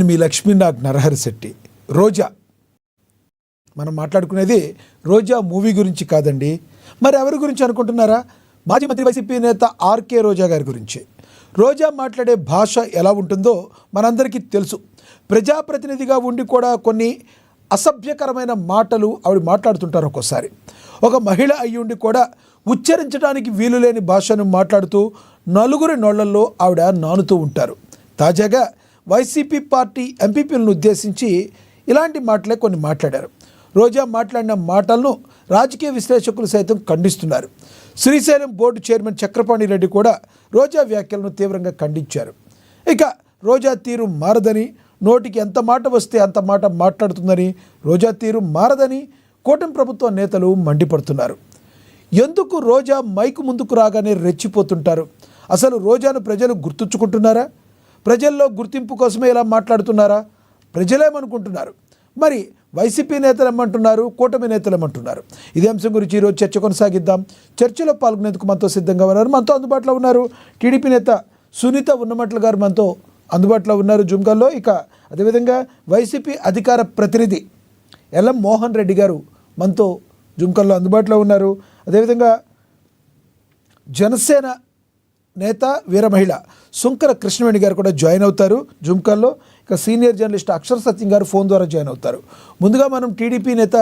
మీ లక్ష్మీనాథ్ నరహరి శెట్టి. రోజా, మనం మాట్లాడుకునేది రోజా మూవీ గురించి కాదండి. మరి ఎవరి గురించి అనుకుంటున్నారా? మాజీ మంత్రి వైసీపీ నేత ఆర్కే రోజా గారి గురించి. రోజా మాట్లాడే భాష ఎలా ఉంటుందో మనందరికీ తెలుసు. ప్రజాప్రతినిధిగా ఉండి కూడా కొన్ని అసభ్యకరమైన మాటలు ఆవిడ మాట్లాడుతుంటారు. ఒక్కోసారి ఒక మహిళ అయ్యి ఉండి కూడా ఉచ్చరించడానికి వీలు లేని భాషను మాట్లాడుతూ నలుగురి నోళ్లలో ఆవిడ నానుతూ ఉంటారు. తాజాగా వైసీపీ పార్టీ ఎంపీపీలను ఉద్దేశించి ఇలాంటి మాటలే కొన్ని మాట్లాడారు. రోజా మాట్లాడిన మాటలను రాజకీయ విశ్లేషకులు సైతం ఖండిస్తున్నారు. శ్రీశైలం బోర్డు చైర్మన్ చక్రపాణి రెడ్డి కూడా రోజా వ్యాఖ్యలను తీవ్రంగా ఖండించారు. ఇక రోజా తీరు మారదని, నోటికి ఎంత మాట వస్తే అంత మాట మాట్లాడుతుందని, రోజా తీరు మారదని కూటమి ప్రభుత్వ నేతలు మండిపడుతున్నారు. ఎందుకు రోజా మైకు ముందుకు రాగానే రెచ్చిపోతుంటారు? అసలు రోజాను ప్రజలు గుర్తుంచుకుంటున్నారా? ప్రజల్లో గుర్తింపు కోసమే ఇలా మాట్లాడుతున్నారా? ప్రజలేమనుకుంటున్నారు? మరి వైసీపీ నేతలు ఏమంటున్నారు? కూటమి నేతలు ఏమంటున్నారు? ఇదే అంశం గురించి ఈరోజు చర్చ కొనసాగిద్దాం. చర్చలో పాల్గొనేందుకు మనతో సిద్ధంగా ఉన్నారు, మనతో అందుబాటులో ఉన్నారు టీడీపీ నేత సునీత ఉన్నమట్ల గారు మనతో అందుబాటులో ఉన్నారు జూమ్ కాల్లో. ఇక అదేవిధంగా వైసీపీ అధికార ప్రతినిధి ఎల్ఎం మోహన్ రెడ్డి గారు మనతో జూమ్ కాల్లో అందుబాటులో ఉన్నారు. అదేవిధంగా జనసేన నేత వీర మహిళ సుంకర కృష్ణవేణి గారు కూడా జాయిన్ అవుతారు జూమ్ కాల్లో. ఇక సీనియర్ జర్నలిస్ట్ అక్షర సత్యం గారు ఫోన్ ద్వారా జాయిన్ అవుతారు. ముందుగా మనం టీడీపీ నేత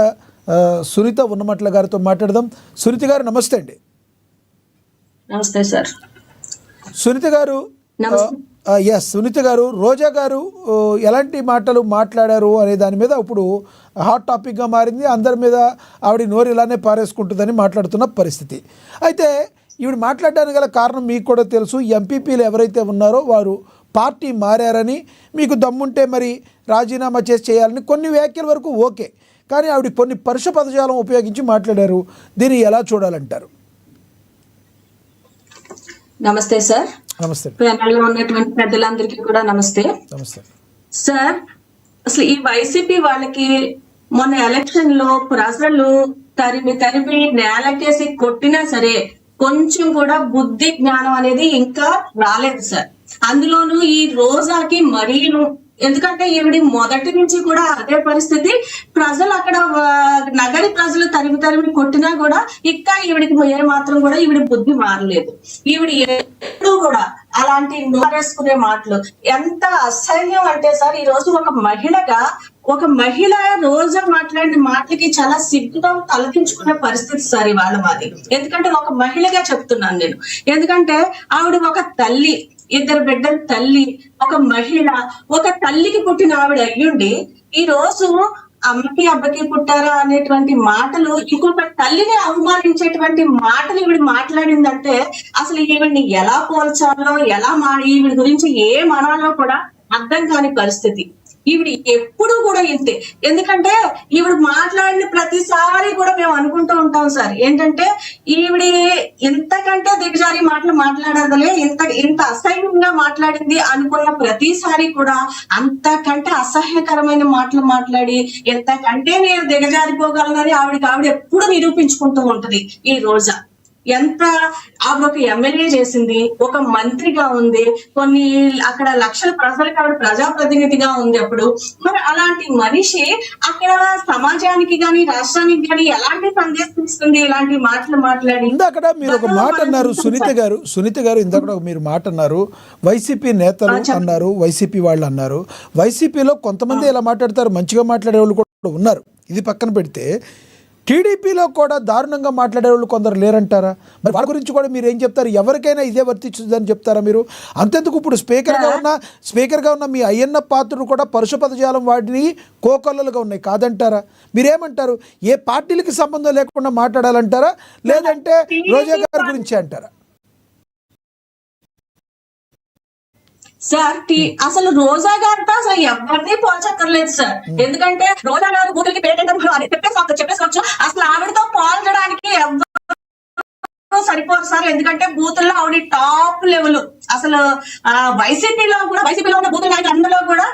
సునీత ఉన్నమట్ల గారితో మాట్లాడదాం. సునీత గారు నమస్తే అండి. నమస్తే సార్. సునీత గారు, సునీత గారు, రోజా గారు ఎలాంటి మాటలు మాట్లాడారు అనే దాని మీద ఇప్పుడు హాట్ టాపిక్గా మారింది. అందరి మీద ఆవిడ నోరు ఇలానే పారేసుకుంటుందని మాట్లాడుతున్న పరిస్థితి. అయితే ఈవిడ మాట్లాడడానికి గల కారణం మీకు కూడా తెలుసు. ఎంపీపీలు ఎవరైతే ఉన్నారో వారు పార్టీ మారారని, మీకు దమ్ముంటే మరి రాజీనామా చేయాలని కొన్ని వ్యాఖ్యల వరకు ఓకే, కానీ ఆవిడ కొన్ని పరుష పదజాలం ఉపయోగించి మాట్లాడారు. దీన్ని ఎలా చూడాలంటారు? నమస్తే సార్. నమస్తే. ప్యానెల్లో ఉన్నటువంటి పెద్దలందరికీ కూడా నమస్తే. నమస్తే సార్. అసలు ఈ వైసీపీ వాళ్ళకి మొన్న ఎలక్షన్ లో ప్రజలు తరిమి నేలకేసి కొట్టినా సరే కొంచెం కూడా బుద్ధి జ్ఞానం అనేది ఇంకా రాలేదు సార్. అందులోనూ ఈ రోజాకి మరీను, ఎందుకంటే ఈవిడి మొదటి నుంచి కూడా అదే పరిస్థితి. ప్రజలు అక్కడ నగరి ప్రజలు తరిమి కొట్టినా కూడా ఇంకా ఈవిడికి ఏ మాత్రం కూడా ఈవిడి బుద్ధి మారలేదు. ఈవిడి ఎప్పుడు కూడా అలాంటి నోరేసుకునే మాటలు ఎంత అసహ్యం అంటే సార్, ఈ రోజు ఒక మహిళ రోజా మాట్లాడిన మాటలకి చాలా సిగ్గుగా తలదించుకునే పరిస్థితి సార్ ఇవాళ మాది. ఎందుకంటే ఒక మహిళగా చెప్తున్నాను నేను. ఎందుకంటే ఆవిడ ఒక తల్లి, ఇద్దరు బిడ్డల తల్లి, ఒక మహిళ, ఒక తల్లికి పుట్టిన ఆవిడ అయ్యుండి ఈ రోజు అమ్మకి అబ్బకి పుట్టారా అనేటువంటి మాటలు, ఇంకొక తల్లిని అవమానించేటువంటి మాటలు ఈవిడ మాట్లాడిందంటే అసలు ఈవిడ్ని ఎలా పోల్చాలో, ఈవిడ గురించి ఏం అనాలో కూడా అర్థం కాని పరిస్థితి. ఈవిడ ఎప్పుడు కూడా ఇంతే. ఎందుకంటే ఈవిడ మాట్లాడిన ప్రతిసారి కూడా మేము అనుకుంటూ ఉంటాం సార్, ఏంటంటే ఈవిడ ఇంతకంటే దిగజారి మాటలు మాట్లాడదలే, ఇంత అసహ్యంగా మాట్లాడింది అనుకున్న ప్రతిసారి కూడా అంతకంటే అసహ్యకరమైన మాటలు మాట్లాడి ఎంతకంటే నేను దిగజారిపోగలనని ఆవిడ ఎప్పుడు నిరూపించుకుంటూ ఉంటది. ఈ రోజా ఆవిడ ఒక ఎమ్మెల్యే చేసింది, ఒక మంత్రిగా ఉంది, కొన్ని అక్కడ లక్షల ప్రజలకు ఆవిడ ప్రజాప్రతినిధిగా ఉంది. అప్పుడు మరి అలాంటి మనిషి అక్కడ సమాజానికి గాని రాష్ట్రానికి గాని ఎలాంటి సందేశం ఇస్తుంది ఇలాంటి మాటలు మాట్లాడి? ఇందాక మీరు ఒక మాట అన్నారు సునీత గారు ఇందాక మీరు మాట అన్నారు, వైసీపీ నేతలు అన్నారు, వైసీపీ వాళ్ళు అన్నారు. వైసీపీలో కొంతమంది ఇలా మాట్లాడతారు, మంచిగా మాట్లాడే వాళ్ళు కూడా ఉన్నారు. ఇది పక్కన పెడితే టీడీపీలో కూడా దారుణంగా మాట్లాడే వాళ్ళు కొందరు లేరంటారా? మరి వాళ్ళ గురించి కూడా మీరు ఏం చెప్తారు? ఎవరికైనా ఇదే వర్తించుదని చెప్తారా మీరు? అంతెందుకు ఇప్పుడు స్పీకర్గా ఉన్న మీ అయ్యన్న పాత్రుడు కూడా పరుష పదజాలం వాడిని కోకొల్లలుగా ఉన్నాయి కాదంటారా? మీరేమంటారు? ఏ పార్టీలకి సంబంధం లేకుండా మాట్లాడాలంటారా, లేదంటే రోజా గారి గురించి అంటారా? సార్ అసలు రోజా గారితో అసలు ఎవరిని పోల్చక్కర్లేదు సార్. ఎందుకంటే రోజా గారు బూతులకి చెప్పేసుకోవచ్చు. అసలు ఆవిడతో పోల్చడానికి ఎవరు సరిపోరు సార్. ఎందుకంటే బూతుల్లో ఆవిడ టాప్ లెవెల్. అసలు వైసీపీలో ఉన్న బూతుల నాయకులు అందరిలో కూడా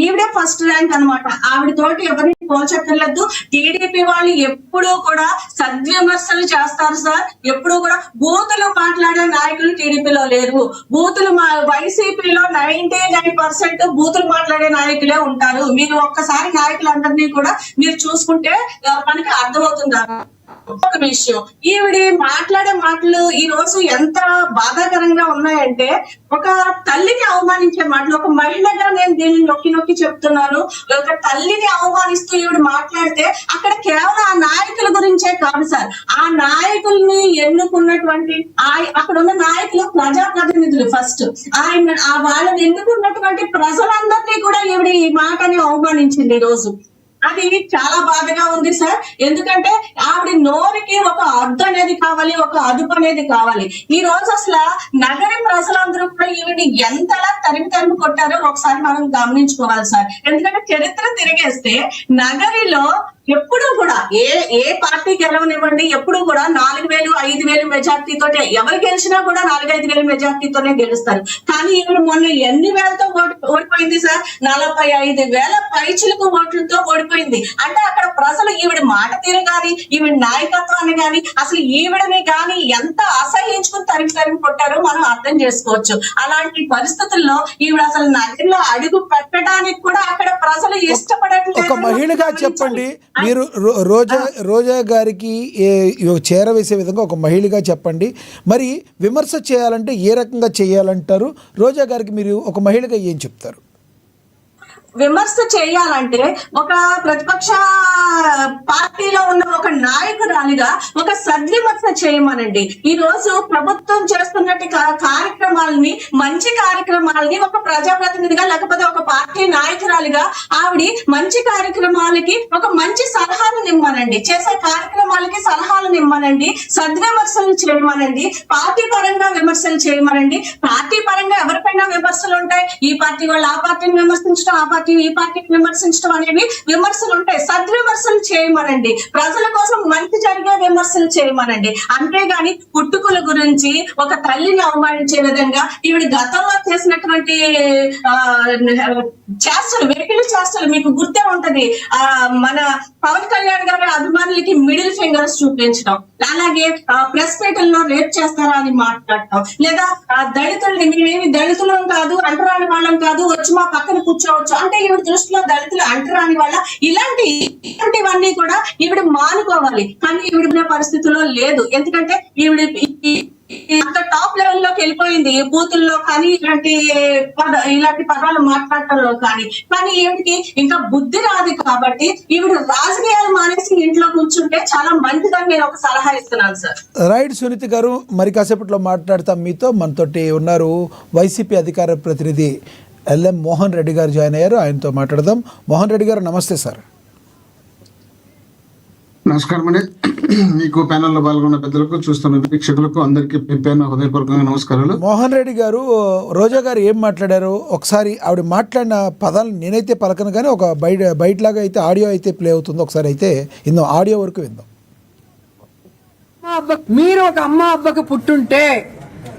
ఈవిడే ఫస్ట్ ర్యాంక్ అనమాట. ఆవిడ తోటి ఎవరిని పోల్చక్కర్లేదు. టీడీపీ వాళ్ళు ఎప్పుడూ కూడా సద్విమర్శలు చేస్తారు సార్. ఎప్పుడూ కూడా బూతులు మాట్లాడే నాయకులు టీడీపీలో లేరు. బూతులు వైసీపీలో 99% బూతులు మాట్లాడే నాయకులే ఉంటారు. మీరు ఒక్కసారి నాయకులందరినీ కూడా మీరు చూసుకుంటే మనకి అర్థమవుతుందా ఒక విషయం. ఈవిడి మాట్లాడే మాటలు ఈ రోజు ఎంత బాధాకరంగా ఉన్నాయంటే, ఒక తల్లిని అవమానించే మాటలు. ఒక మహిళగా నేను దీన్ని నొక్కి నొక్కి చెప్తున్నాను. ఒక తల్లిని అవమానిస్తూ ఈవిడ మాట్లాడితే అక్కడ కేవలం ఆ నాయకుల గురించే కాదు సార్, ఆ నాయకుల్ని ఎన్నుకున్నటువంటి అక్కడ ఉన్న నాయకులు ప్రజాప్రతినిధులు. ఫస్ట్ వాళ్ళని ఎన్నుకున్నటువంటి ప్రజలందరినీ కూడా ఈవిడ ఈ మాటని అవమానించింది ఈ రోజు. అది చాలా బాధగా ఉంది సార్. ఎందుకంటే ఆవిడ నోరికి ఒక అడ్డు అనేది కావాలి, ఒక అదుపు అనేది కావాలి. ఈ రోజు అసలు నగరి ప్రజలందరూ కూడా ఈవిని ఎంతలా తరిమి కొట్టారో ఒకసారి మనం గమనించుకోవాలి సార్. ఎందుకంటే చరిత్ర తిరిగేస్తే నగరిలో ఎప్పుడు కూడా ఏ పార్టీ గెలవనివ్వండి, ఎప్పుడు కూడా 4,000, 5,000 మెజార్టీతో ఎవరు గెలిచినా కూడా 4-5,000 మెజార్టీతోనే గెలుస్తారు. కానీ ఈవిడ మొన్న ఎన్ని వేలతో ఓడిపోయింది సార్? 45,000 పైచిలకు ఓట్లతో ఓడిపోయింది. అంటే అక్కడ ప్రజలు ఈవిడ మాట తీరు గాని, ఈవిడ నాయకత్వాన్ని గాని, అసలు ఈవిడని గాని ఎంత అసహించుకుని తరిమి కొట్టారో మనం అర్థం చేసుకోవచ్చు. అలాంటి పరిస్థితుల్లో ఈవిడ అసలు నగరంలో అడుగు పెట్టడానికి కూడా అక్కడ ప్రజలు ఇష్టపడట్లేదు. ఒక మహిళగా చెప్పండి, మీరు రోజా గారికి చేరవేసే విధంగా ఒక మహిళగా చెప్పండి. మరి విమర్శ చేయాలంటే ఏ రకంగా చేయాలంటారు? రోజా గారికి మీరు ఒక మహిళగా ఏం చెప్తారు? విమర్శ చేయాలంటే ఒక ప్రతిపక్ష పార్టీలో ఉన్న ఒక నాయకురాలిగా ఒక సద్విమర్శ చేయమనండి. ఈ రోజు ప్రభుత్వం చేస్తున్నట్టు కార్యక్రమాలని, మంచి కార్యక్రమాలని ఒక ప్రజాప్రతినిధిగా లేకపోతే ఒక పార్టీ నాయకురాలిగా ఆవిడ మంచి కార్యక్రమాలకి ఒక మంచి సలహాలను ఇవ్వనండి. చేసే కార్యక్రమాలకి సలహాలను ఇవ్వనండి. సద్విమర్శలు చేయమనండి. పార్టీ పరంగా విమర్శలు చేయమనండి. పార్టీ పరంగా ఎవరిపైనా విమర్శలు ఉంటాయి. ఈ పార్టీ వాళ్ళు ఆ పార్టీని విమర్శించడం, ఆ ఈ పార్టీని విమర్శించడం అనేవి విమర్శలు ఉంటాయి. సద్విమర్శలు చేయమనండి. ప్రజల కోసం మంచి జరిగే విమర్శలు చేయమనండి. అంతేగాని పుట్టుకుల గురించి ఒక తల్లిని అవమానించే విధంగా ఈవిడ గతంలో చేసినటువంటి చేష్టలు, వెకిలి చేష్టలు మీకు గుర్తే ఉంటది. మన పవన్ కళ్యాణ్ గారి అభిమానులకి మిడిల్ ఫింగర్స్ చూపించడం, అలాగే ప్రెస్ మీట్లలో రేప్ చేస్తారా అని మాట్లాడటం, లేదా దళితుల్ని మేమేమి దళితులం కాదు, అంటరాని వాళ్ళం కాదు, వచ్చి మా పక్కన కూర్చోవచ్చు అంటే ఈవిడ దృష్టిలో దళితులు అంటరాని వాళ్ళ, ఇలాంటివన్నీ కూడా ఈవిడ మానుకోవాలి. కానీ ఈవిడ పరిస్థితిలో లేదు. ఎందుకంటే ఈవిడ అంత టాప్ లెవెల్ లోకి వెళ్ళిపోయింది. బూతుల్లో కానీ ఇలాంటి పదాలు మాట్లాడటంలో కానీ ఈవిడికి ఇంకా బుద్ధి రాదు. కాబట్టి ఈవిడ రాజకీయాలు మానేసి ఇంట్లో కూర్చుంటే చాలా మంచిదని నేను ఒక సలహా ఇస్తున్నాను సార్. రైట్ సునీత గారు, మరి కాసేపట్లో మాట్లాడతాం మీతో. మనతోటి ఉన్నారు వైసీపీ అధికార ప్రతినిధి ఎల్ఎం మోహన్ రెడ్డి గారు జాయిన్ అయ్యారు. ఆయనతో మాట్లాడదాం. మోహన్ రెడ్డి గారు నమస్తే సార్. నమస్కారం అండి. మీకు ప్యానెల్లో పాల్గొన్న పెద్దలకు, చూస్తున్న వీక్షకులకు అందరికీ హృదయపూర్వకంగా నమస్కారాలు. మోహన్ రెడ్డి గారు, రోజా గారు ఏం మాట్లాడారు ఒకసారి ఆవిడ మాట్లాడిన పదాలు నేనైతే పలకను, కానీ ఒక బయటలాగా అయితే ఆడియో అయితే ప్లే అవుతుంది. ఒకసారి అయితే ఇందాం, ఆడియో వరకు విందాం. మీరు ఒక అమ్మ అబ్బకు పుట్టుంటే,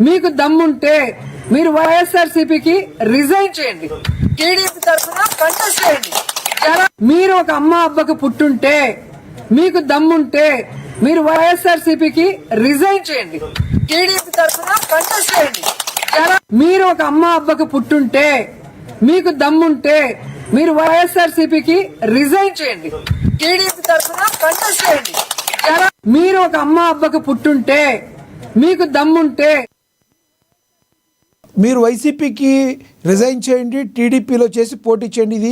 మీకు దమ్ముంటే మీరు వైఎస్ఆర్సీపీకి రిజైన్ చేయండి. టీడీపీ తరఫున కంటెస్ట్ చేయండి. మీరు ఒక అమ్మ అబ్బకు పుట్టుంటే, మీకు దమ్ముంటే మీరు వైఎస్ఆర్సీపీకి రిజైన్ చేయండి. టీడీపీ తరఫున కంటెస్ట్ చేయండి. మీరు ఒక అమ్మ అబ్బకు పుట్టుంటే, మీకు దమ్ముంటే మీరు వైఎస్ఆర్సీపీకి రిజైన్ చేయండి. టీడీపీ తరఫున కంటెస్ట్ చేయండి. మీరు ఒక అమ్మ అబ్బకు పుట్టుంటే, మీకు దమ్ముంటే మీరు వైసీపీకి రిజైన్ చేయండి, టీడీపీలో చేసి పోటీ చేయండి. ఇది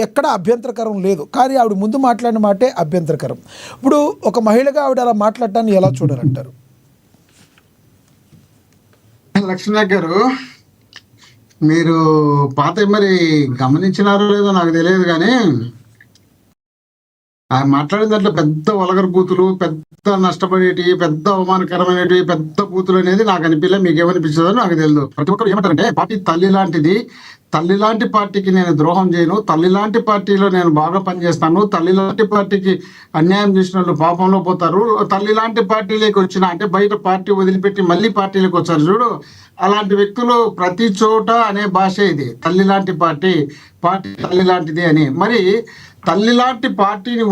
ఎక్కడ అభ్యంతరకరం లేదు. కానీ ఆవిడ ముందు మాట్లాడిన మాటే అభ్యంతరకరం. ఇప్పుడు ఒక మహిళగా ఆవిడ అలా మాట్లాడటాన్ని ఎలా చూడాలంటారు? లక్ష్మణ గారు, మీరు పాత మరి గమనించినారో లేదో నాకు తెలియదు, కానీ ఆయన మాట్లాడిన దాంట్లో పెద్ద వలగర బూతులు, పెద్ద నష్టపడేటివి, పెద్ద అవమానకరమైనవి, పెద్ద బూతులు అనేది నాకు అనిపించలే. మీకు ఏమనిపించదో నాకు తెలియదు. ప్రతి ఒక్కరు ఏమంటారంటే పార్టీ తల్లి లాంటిది, తల్లి లాంటి పార్టీకి నేను ద్రోహం చేయను, తల్లి లాంటి పార్టీలో నేను బాగా పనిచేస్తాను, తల్లి లాంటి పార్టీకి అన్యాయం చేసిన వాళ్ళు పాపంలో పోతారు, తల్లి లాంటి పార్టీలోకి వచ్చిన అంటే బయట పార్టీ వదిలిపెట్టి మళ్ళీ పార్టీలోకి వచ్చారు చూడు, అలాంటి వ్యక్తులు ప్రతి చోట అనే భాష ఇది. తల్లి లాంటి పార్టీ తల్లి లాంటిది అని. మరి తల్లి లాంటి పార్టీని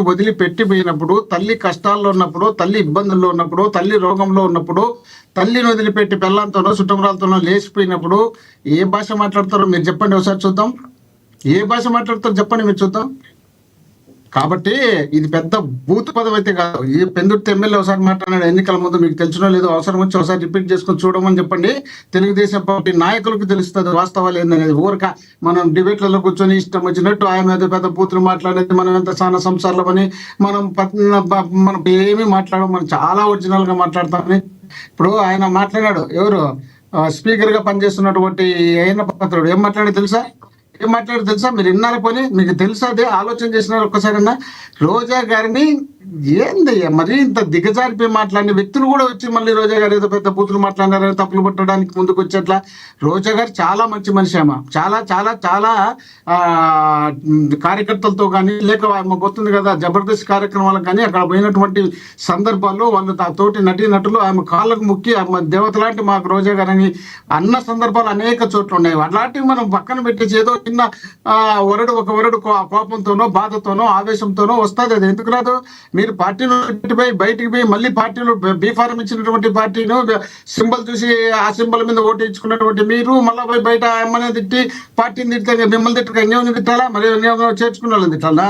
వదిలిపెట్టిపోయినప్పుడు తల్లి కష్టాల్లో ఉన్నప్పుడు, తల్లి ఇబ్బందుల్లో ఉన్నప్పుడు, తల్లి రోగంలో ఉన్నప్పుడు, తల్లిని వదిలిపెట్టి పెళ్ళంతోనో చుట్టమరాలతోనో లేచిపోయినప్పుడు ఏ భాష మాట్లాడతారో మీరు చెప్పండి, ఒకసారి చూద్దాం. ఏ భాష మాట్లాడతారో చెప్పండి, మీరు చూద్దాం. కాబట్టి ఇది పెద్ద బూత్ పదం అయితే కాదు. ఈ పెందుర్తి ఎమ్మెల్యే ఒకసారి మాట్లాడాడు ఎన్నికల ముందు, మీకు తెలిసినో లేదో, అవసరం వచ్చి ఒకసారి రిపీట్ చేసుకొని చూడమని చెప్పండి. తెలుగుదేశం పార్టీ నాయకులకు తెలుస్తుంది వాస్తవాలు ఏందనేది. ఊరక మనం డిబేట్లలో కూర్చొని ఇష్టం వచ్చినట్టు ఆయన ఏదో పెద్ద బూతులు మాట్లాడేది, మనం ఎంత చాలా సంసారాలమని మనం ఏమీ మాట్లాడడం, మనం చాలా ఒరిజినల్ గా మాట్లాడతామని. ఇప్పుడు ఆయన మాట్లాడాడు, ఎవరు స్పీకర్ గా పనిచేస్తున్నటువంటి అయిన పత్రుడు ఏం మాట్లాడాడు తెలుసా? మీరు విన్నారు పోనీ, మీకు తెలుసా? అదే ఆలోచన చేసినారు ఒక్కసారన్నా. రోజా గారిని ఏంది మరి ఇంత దిగజారిపోయి మాట్లాడిన వ్యక్తులు కూడా వచ్చి మళ్ళీ రోజా గారు ఏదో పెద్ద బూతులు మాట్లాడారని తప్పులు పట్టడానికి ముందుకు వచ్చేట్లా. రోజా గారు చాలా మంచి మనిషి, ఆమె చాలా చాలా చాలా కార్యకర్తలతో కానీ, లేక పోతుంది కదా జబర్దస్త్ కార్యక్రమాలకు కానీ అక్కడ పోయినటువంటి సందర్భాల్లో వాళ్ళు తోటి నటులు ఆమె కాళ్ళకు ముక్కి ఆమె దేవత లాంటి మాకు రోజా గారని అన్న సందర్భాలు అనేక చోట్ల ఉన్నాయి. అలాంటివి మనం పక్కన పెట్టేసి ఏదో చిన్న ఒక వరడు కోపంతోనో, బాధతోనో, ఆవేశంతోనో వస్తుంది. అది ఎందుకు రాదు? మీరు పార్టీలో బయటికి పోయి మళ్ళీ పార్టీలో బీఫారం ఇచ్చినటువంటి పార్టీను సింబల్ చూసి ఆ సింబల్ మీద ఓటు ఇచ్చుకున్నటువంటి మీరు మళ్ళీ పోయి బయట అమ్మనే తిట్టి పార్టీని తిట్టే మిమ్మల్ని తిట్టక అన్యాయం తిట్టాలా? మరి అన్యాయం చేర్చుకున్న వాళ్ళని తిట్టాలా?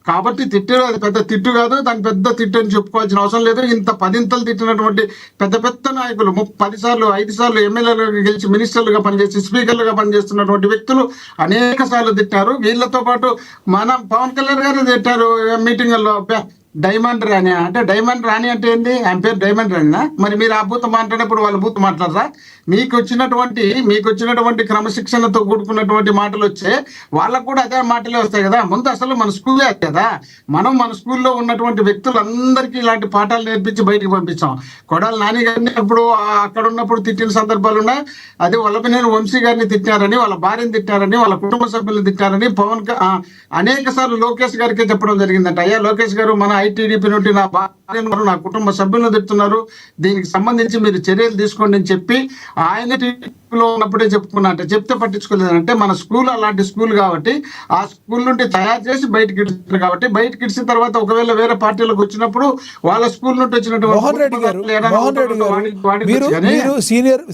కాబట్టి తిట్టు అది పెద్ద తిట్టు కాదు, దాని పెద్ద తిట్టు అని చెప్పుకోవాల్సిన అవసరం లేదు. ఇంత 10 ఇంతలు తిట్టినటువంటి పెద్ద నాయకులు 10 సార్లు 5 సార్లు ఎమ్మెల్యేలుగా గెలిచి మినిస్టర్లుగా పనిచేసి స్పీకర్లుగా పనిచేస్తున్నటువంటి వ్యక్తులు అనేక సార్లు తిట్టారు. వీళ్ళతో పాటు మన పవన్ కళ్యాణ్ గారు తిట్టారు మీటింగుల్లో. డైమండ్ రాణి అంటే, డైమండ్ రాణి అంటే ఏంది? ఆయన పేరు డైమండ్ రాణినా? మరి మీరు ఆ బూత్ మాట్లాడేప్పుడు వాళ్ళు బూత్ మాట్లాడరా? మీకు వచ్చినటువంటి క్రమశిక్షణతో కూడుకున్నటువంటి మాటలు వచ్చే వాళ్ళకు కూడా అదే మాటలే వస్తాయి కదా. ముందు అసలు మన స్కూలే కదా, మన స్కూల్లో ఉన్నటువంటి వ్యక్తులందరికీ ఇలాంటి పాఠాలు నేర్పించి బయటికి పంపించాం. కొడాలి నాని గారిని అప్పుడు అక్కడ ఉన్నప్పుడు తిట్టిన సందర్భాలు ఉన్నాయి. అదే వల్లభనేని వంశీ గారిని తిట్టారని, వాళ్ళ భార్యను తిట్టారని, వాళ్ళ కుటుంబ సభ్యులను తిట్టారని అనేక సార్లు లోకేష్ గారికి చెప్పడం జరిగిందంట. అయ్యా లోకేష్ గారు, మన ఐటీడీపీ నుండి నా భార్యను, నా కుటుంబ సభ్యులను తిడుతున్నారు, దీనికి సంబంధించి మీరు చర్యలు తీసుకోండి అని చెప్పి ఆయన టీడీపీలో ఉన్నప్పుడే చెప్పుకున్నట్టే. చెప్తే పట్టించుకోలేదంటే మన స్కూల్ అలాంటి స్కూల్ కాబట్టి ఆ స్కూల్ నుండి తయారు చేసి బయటకి ఇచ్చారు. కాబట్టి బయటకి ఇచ్చిన తర్వాత ఒకవేళ వేరే పార్టీలకు వచ్చినప్పుడు వాళ్ళ స్కూల్ నుండి వచ్చినటువంటి మోహన్ రెడ్డి గారు మీరు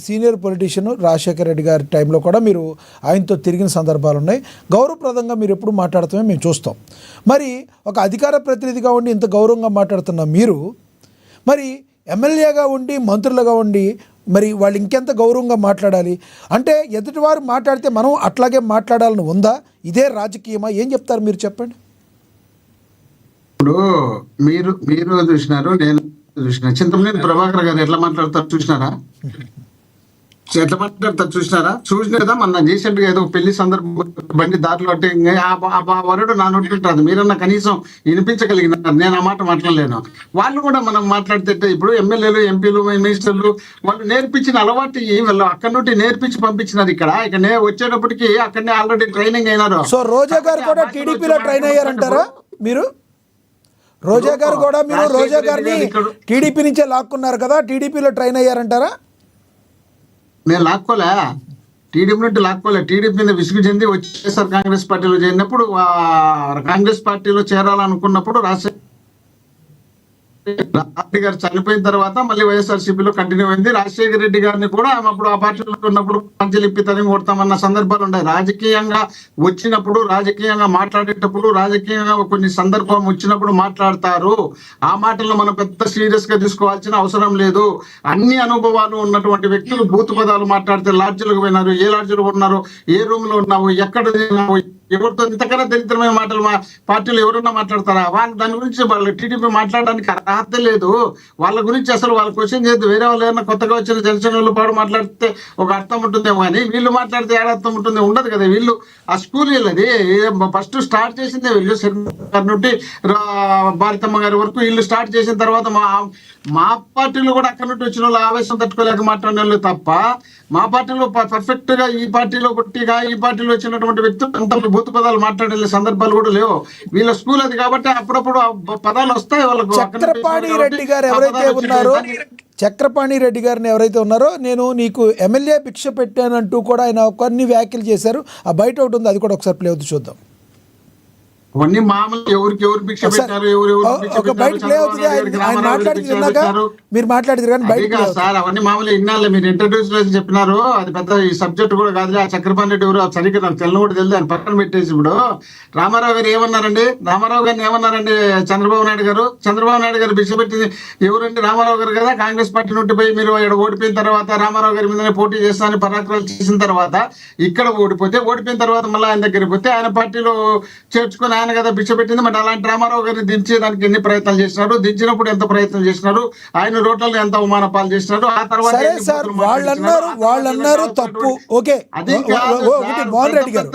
సీనియర్ పొలిటీషియన్ రాజశేఖర రెడ్డి గారి టైంలో కూడా మీరు ఆయనతో తిరిగిన సందర్భాలు ఉన్నాయి. గౌరవప్రదంగా మీరు ఎప్పుడు మాట్లాడుతామే మేము చూస్తాం. మరి ఒక అధికార ప్రతినిధిగా ఉండి ఇంత గౌరవంగా మాట్లాడుతున్న మీరు మరి ఎమ్మెల్యేగా ఉండి మంత్రులుగా ఉండి మరి వాళ్ళు ఇంకెంత గౌరవంగా మాట్లాడాలి? అంటే ఎదుటివారు మాట్లాడితే మనం అట్లాగే మాట్లాడాలని ఉందా? ఇదే రాజకీయమా? ఏం చెప్తారు మీరు చెప్పండి. ఇప్పుడు మీరు చూసినారు, నేను చూసిన చింతమనేని ప్రభాకర్ గారు ఎట్లా మాట్లాడతారు చూసినారా? చూసిన కదా మన రీసెంట్ గా ఏదో పెళ్లి సందర్భం బండి దారిలో అంటే వరడు నా నోటింటారు. మీరన్నా కనీసం వినిపించగలిగినారు. నేను ఆ మాట మాట్లాడలేను. వాళ్ళు కూడా మనం మాట్లాడితే ఇప్పుడు ఎమ్మెల్యేలు, ఎంపీలు, మినిస్టర్లు వాళ్ళు నేర్పించిన అలవాటు వాళ్ళు అక్కడ నుండి నేర్పించి పంపించినారు. ఇక్కడ వచ్చేటప్పటికి అక్కడనే ఆల్రెడీ ట్రైనింగ్ అయినారు. సో రోజా గారు కూడా టీడీపీలో ట్రైన్ అయ్యారంటారా మీరు? రోజా గారు కూడా మీరు రోజా గారిని టీడీపీ నుంచే లాక్కున్నారు కదా, టీడీపీలో ట్రైన్ అయ్యారంటారా? నేను లాక్కోలే, టీడీపీ నుండి లాక్కోలే. టీడీపీ మీద విసుగు చెంది వచ్చేసారు కాంగ్రెస్ పార్టీలో చేరినప్పుడు, కాంగ్రెస్ పార్టీలో చేరాలనుకున్నప్పుడు రాజశేఖర రెడ్డి గారు చనిపోయిన తర్వాత మళ్ళీ వైఎస్ఆర్సీపీలో కంటిన్యూ అయింది. రాజశేఖర రెడ్డి గారిని కూడా అప్పుడు ఆ పార్టీలో ఉన్నప్పుడు పంచలిప్పి తరిమి కొడతామన్న సందర్భాలు ఉన్నాయి. రాజకీయంగా వచ్చినప్పుడు, రాజకీయంగా మాట్లాడేటప్పుడు, రాజకీయంగా కొన్ని సందర్భం వచ్చినప్పుడు మాట్లాడతారు. ఆ మాటలను మనం పెద్ద సీరియస్ గా తీసుకోవాల్సిన అవసరం లేదు. అన్ని అనుభవాలు ఉన్నటువంటి వ్యక్తులు బూతు పదాలు మాట్లాడితే లాడ్జీలకు పోయినారు, ఏ లాడ్జీలో ఉన్నారు, ఏ రూమ్ లో ఉన్నావు, ఎక్కడ తిన్నావు, ఎవరితో ఇంతకన్నా దరిద్రమైన మాటలు మా పార్టీలో ఎవరన్నా మాట్లాడతారా? దాని గురించి వాళ్ళు టీడీపీ మాట్లాడడానికి అర్హత లేదు. వాళ్ళ గురించి అసలు వాళ్ళ క్వశ్చన్ చేస్తే వేరే వాళ్ళు ఏమన్నా కొత్తగా వచ్చిన జనసేన వాళ్ళు పాడు మాట్లాడితే ఒక అర్థం ఉంటుందేమో, కానీ వీళ్ళు మాట్లాడితే ఏడ అర్థం ఉంటుంది? ఉండదు కదా. వీళ్ళు ఆ స్కూల్ వీళ్ళది ఫస్ట్ స్టార్ట్ చేసిందే వీళ్ళు. నుండి భారతమ్మ గారి వరకు వీళ్ళు స్టార్ట్ చేసిన తర్వాత మా పార్టీలో కూడా అక్కడ నుండి వచ్చిన వాళ్ళు ఆవేశం తట్టుకోలేక మాట్లాడిన వాళ్ళు తప్ప, మా పార్టీలో పర్ఫెక్ట్ గా ఈ పార్టీలో కొట్టిగా ఈ పార్టీలో వచ్చినటువంటి వ్యక్తులు అంత భూత పదాలు మాట్లాడే సందర్భాలు కూడా లేవు. వీళ్ళ స్కూల్ అది కాబట్టి అప్పుడప్పుడు పదాలు వస్తాయి వాళ్ళకు. చక్రపాణి రెడ్డి గారు ఎవరైతే ఉన్నారో చక్రపాణి రెడ్డి గారిని ఎవరైతే ఉన్నారో నేను నీకు ఎమ్మెల్యే భిక్ష పెట్టానంటూ కూడా ఆయన కొన్ని వ్యాఖ్యలు చేశారు. ఆ బయట ఒకటి ఉంది, అది కూడా ఒకసారి ప్లే అవుతుంది, చూద్దాం. అవన్నీ మామూలు ఎవరికి ఎవరు భిక్ష పెట్టారు, ఒక బయట ప్లే అవుతుంది, ఆయన మాట్లాడింది విన్నాక మీరు మాట్లాడింది కానీ బయట సార్ అవన్నీ మామూలు ఇన్నాళ్ళు మీరు ఇంట్రడ్యూస్ చేసి చెప్పినారు. అది పెద్ద ఈ సబ్జెక్ట్ కూడా కాదు. ఆ చక్రపాణి రెడ్డి ఎవరు సరిగ్గా నాకు తెల్ల కూడా తెలియదు, ఆయన పక్కన పెట్టేసి ఇప్పుడు రామారావు గారు ఏమన్నారండి, రామారావు గారిని ఏమన్నారండి చంద్రబాబు నాయుడు గారు? చంద్రబాబు నాయుడు గారు భిక్ష పెట్టింది ఎవరండి? రామారావు గారు కదా. కాంగ్రెస్ పార్టీ నుండి పోయి మీరు ఇక్కడ ఓడిపోయిన తర్వాత రామారావు గారి మీదనే పోటీ చేస్తానని పరాక్రమాలు చేసిన తర్వాత ఇక్కడ ఓడిపోయిన తర్వాత మళ్ళీ ఆయన దగ్గరికి పోతే ఆయన పార్టీలో చేర్చుకొని ఆయన కదా భిక్ష పెట్టింది. మరి అలాంటి రామారావు గారిని దించేదానికి ఎన్ని ప్రయత్నాలు చేసినారు, దించినప్పుడు ఎంత ప్రయత్నం చేసినారు, ఆయన రోడ్లను ఎంత అవమాన పాలు చేసినారు, ఆ తర్వాత వాళ్ళన్నారు తప్పు. ఓకే, మోహన్ రెడ్డి గారు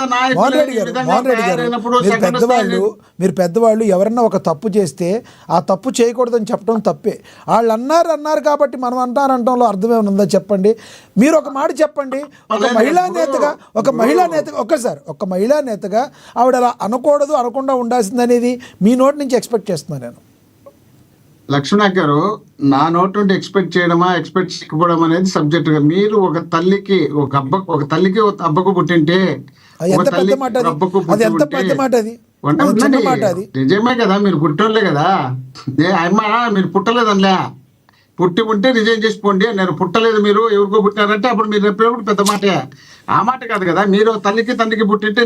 మీరు పెద్దవాళ్ళు ఎవరన్నా ఒక తప్పు చేస్తే ఆ తప్పు చేయకూడదని చెప్పడం తప్పే. వాళ్ళు అన్నారు కాబట్టి మనం అంటారంటంలో అర్థమే ఉందా చెప్పండి. మీరు ఒక మాట చెప్పండి, ఒక మహిళా నేతగా ఒక మహిళా నేతగా ఆవిడ అలా అనకూడదు, అనకుండా ఉండాల్సింది అనేది మీ నోటి నుంచి ఎక్స్పెక్ట్ చేస్తున్నాను నేను. లక్ష్మణ గారు, నా నోటి నుండి ఎక్స్పెక్ట్ చేయకపోవడం అనేది సబ్జెక్ట్. మీరు ఒక తల్లికి ఒక అబ్బకు పుట్టింటే నిజమే కదా, మీరు పుట్టోళ్ళే కదా. అమ్మ మీరు పుట్టలేదనిలే, పుట్టి ఉంటే రిజైన్ చేసిపోండి. నేను పుట్టలేదు, మీరు ఎవరికో పుట్టినారంటే అప్పుడు మీరు చెప్పినప్పుడు పెద్ద మాటే. ఆ మాట కాదు కదా. మీరు తల్లికి తండ్రికి పుట్టింటే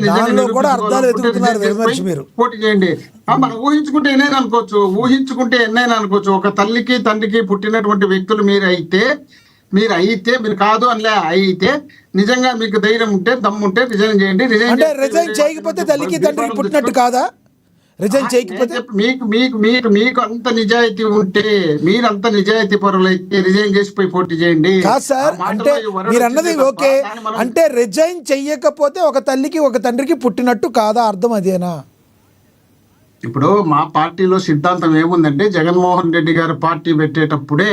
పోటీ చేయండి. మనం ఊహించుకుంటే ఎన్నైనా అనుకోవచ్చు. ఒక తల్లికి తండ్రికి పుట్టినటువంటి వ్యక్తులు మీరు కాదు అనిలే అయితే నిజంగా మీకు ధైర్యం ఉంటే దమ్ముంటే రిజైన్ చేయండి. రిజైన్ చేయకపోతే తల్లికి తండ్రికి పుట్టినట్టు కాదా? రిజైన్ చేయకపోతే మీకు అంత నిజాయితీ ఉంటే, మీరు అంత నిజాయితీ పరులైతే రిజైన్ చేసిపోయి పోటీ చేయండి. కాదు సార్, అంటే మీరు అన్నది ఓకే, అంటే రిజైన్ చెయ్యకపోతే ఒక తల్లికి ఒక తండ్రికి పుట్టినట్టు కాదా? అర్థం అదేనా? ఇప్పుడు మా పార్టీలో సిద్ధాంతం ఏముందంటే, జగన్మోహన్ రెడ్డి గారు పార్టీ పెట్టేటప్పుడే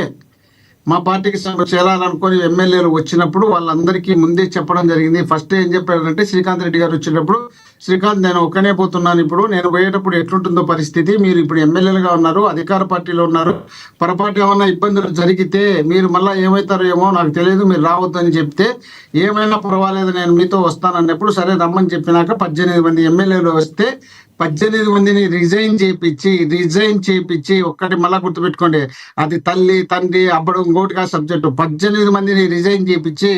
మా పార్టీకి చేరాలనుకుని ఎమ్మెల్యేలు వచ్చినప్పుడు వాళ్ళందరికీ ముందే చెప్పడం జరిగింది. ఫస్ట్ ఏం చెప్పారంటే, శ్రీకాంత్ రెడ్డి గారు వచ్చినప్పుడు, శ్రీకాంత్ నేను ఒక్కనే పోతున్నాను, ఇప్పుడు నేను పోయేటప్పుడు ఎట్లుంటుందో పరిస్థితి, మీరు ఇప్పుడు ఎమ్మెల్యేలుగా ఉన్నారు, అధికార పార్టీలో ఉన్నారు, పొరపాటు ఏమన్నా ఇబ్బందులు జరిగితే మీరు మళ్ళీ ఏమవుతారో ఏమో నాకు తెలియదు, మీరు రావద్దు అని చెప్తే, ఏమైనా పర్వాలేదు నేను మీతో వస్తానన్నప్పుడు సరే రమ్మని చెప్పినాక 18 మంది ఎమ్మెల్యేలు వస్తే 18 మందిని రిజైన్ చేయించి ఒక్కటి మళ్ళా గుర్తుపెట్టుకోండి, అది తల్లి తండ్రి అబ్బడం ఇంకోటిగా సబ్జెక్టు. 18 మందిని రిజైన్ చేయించి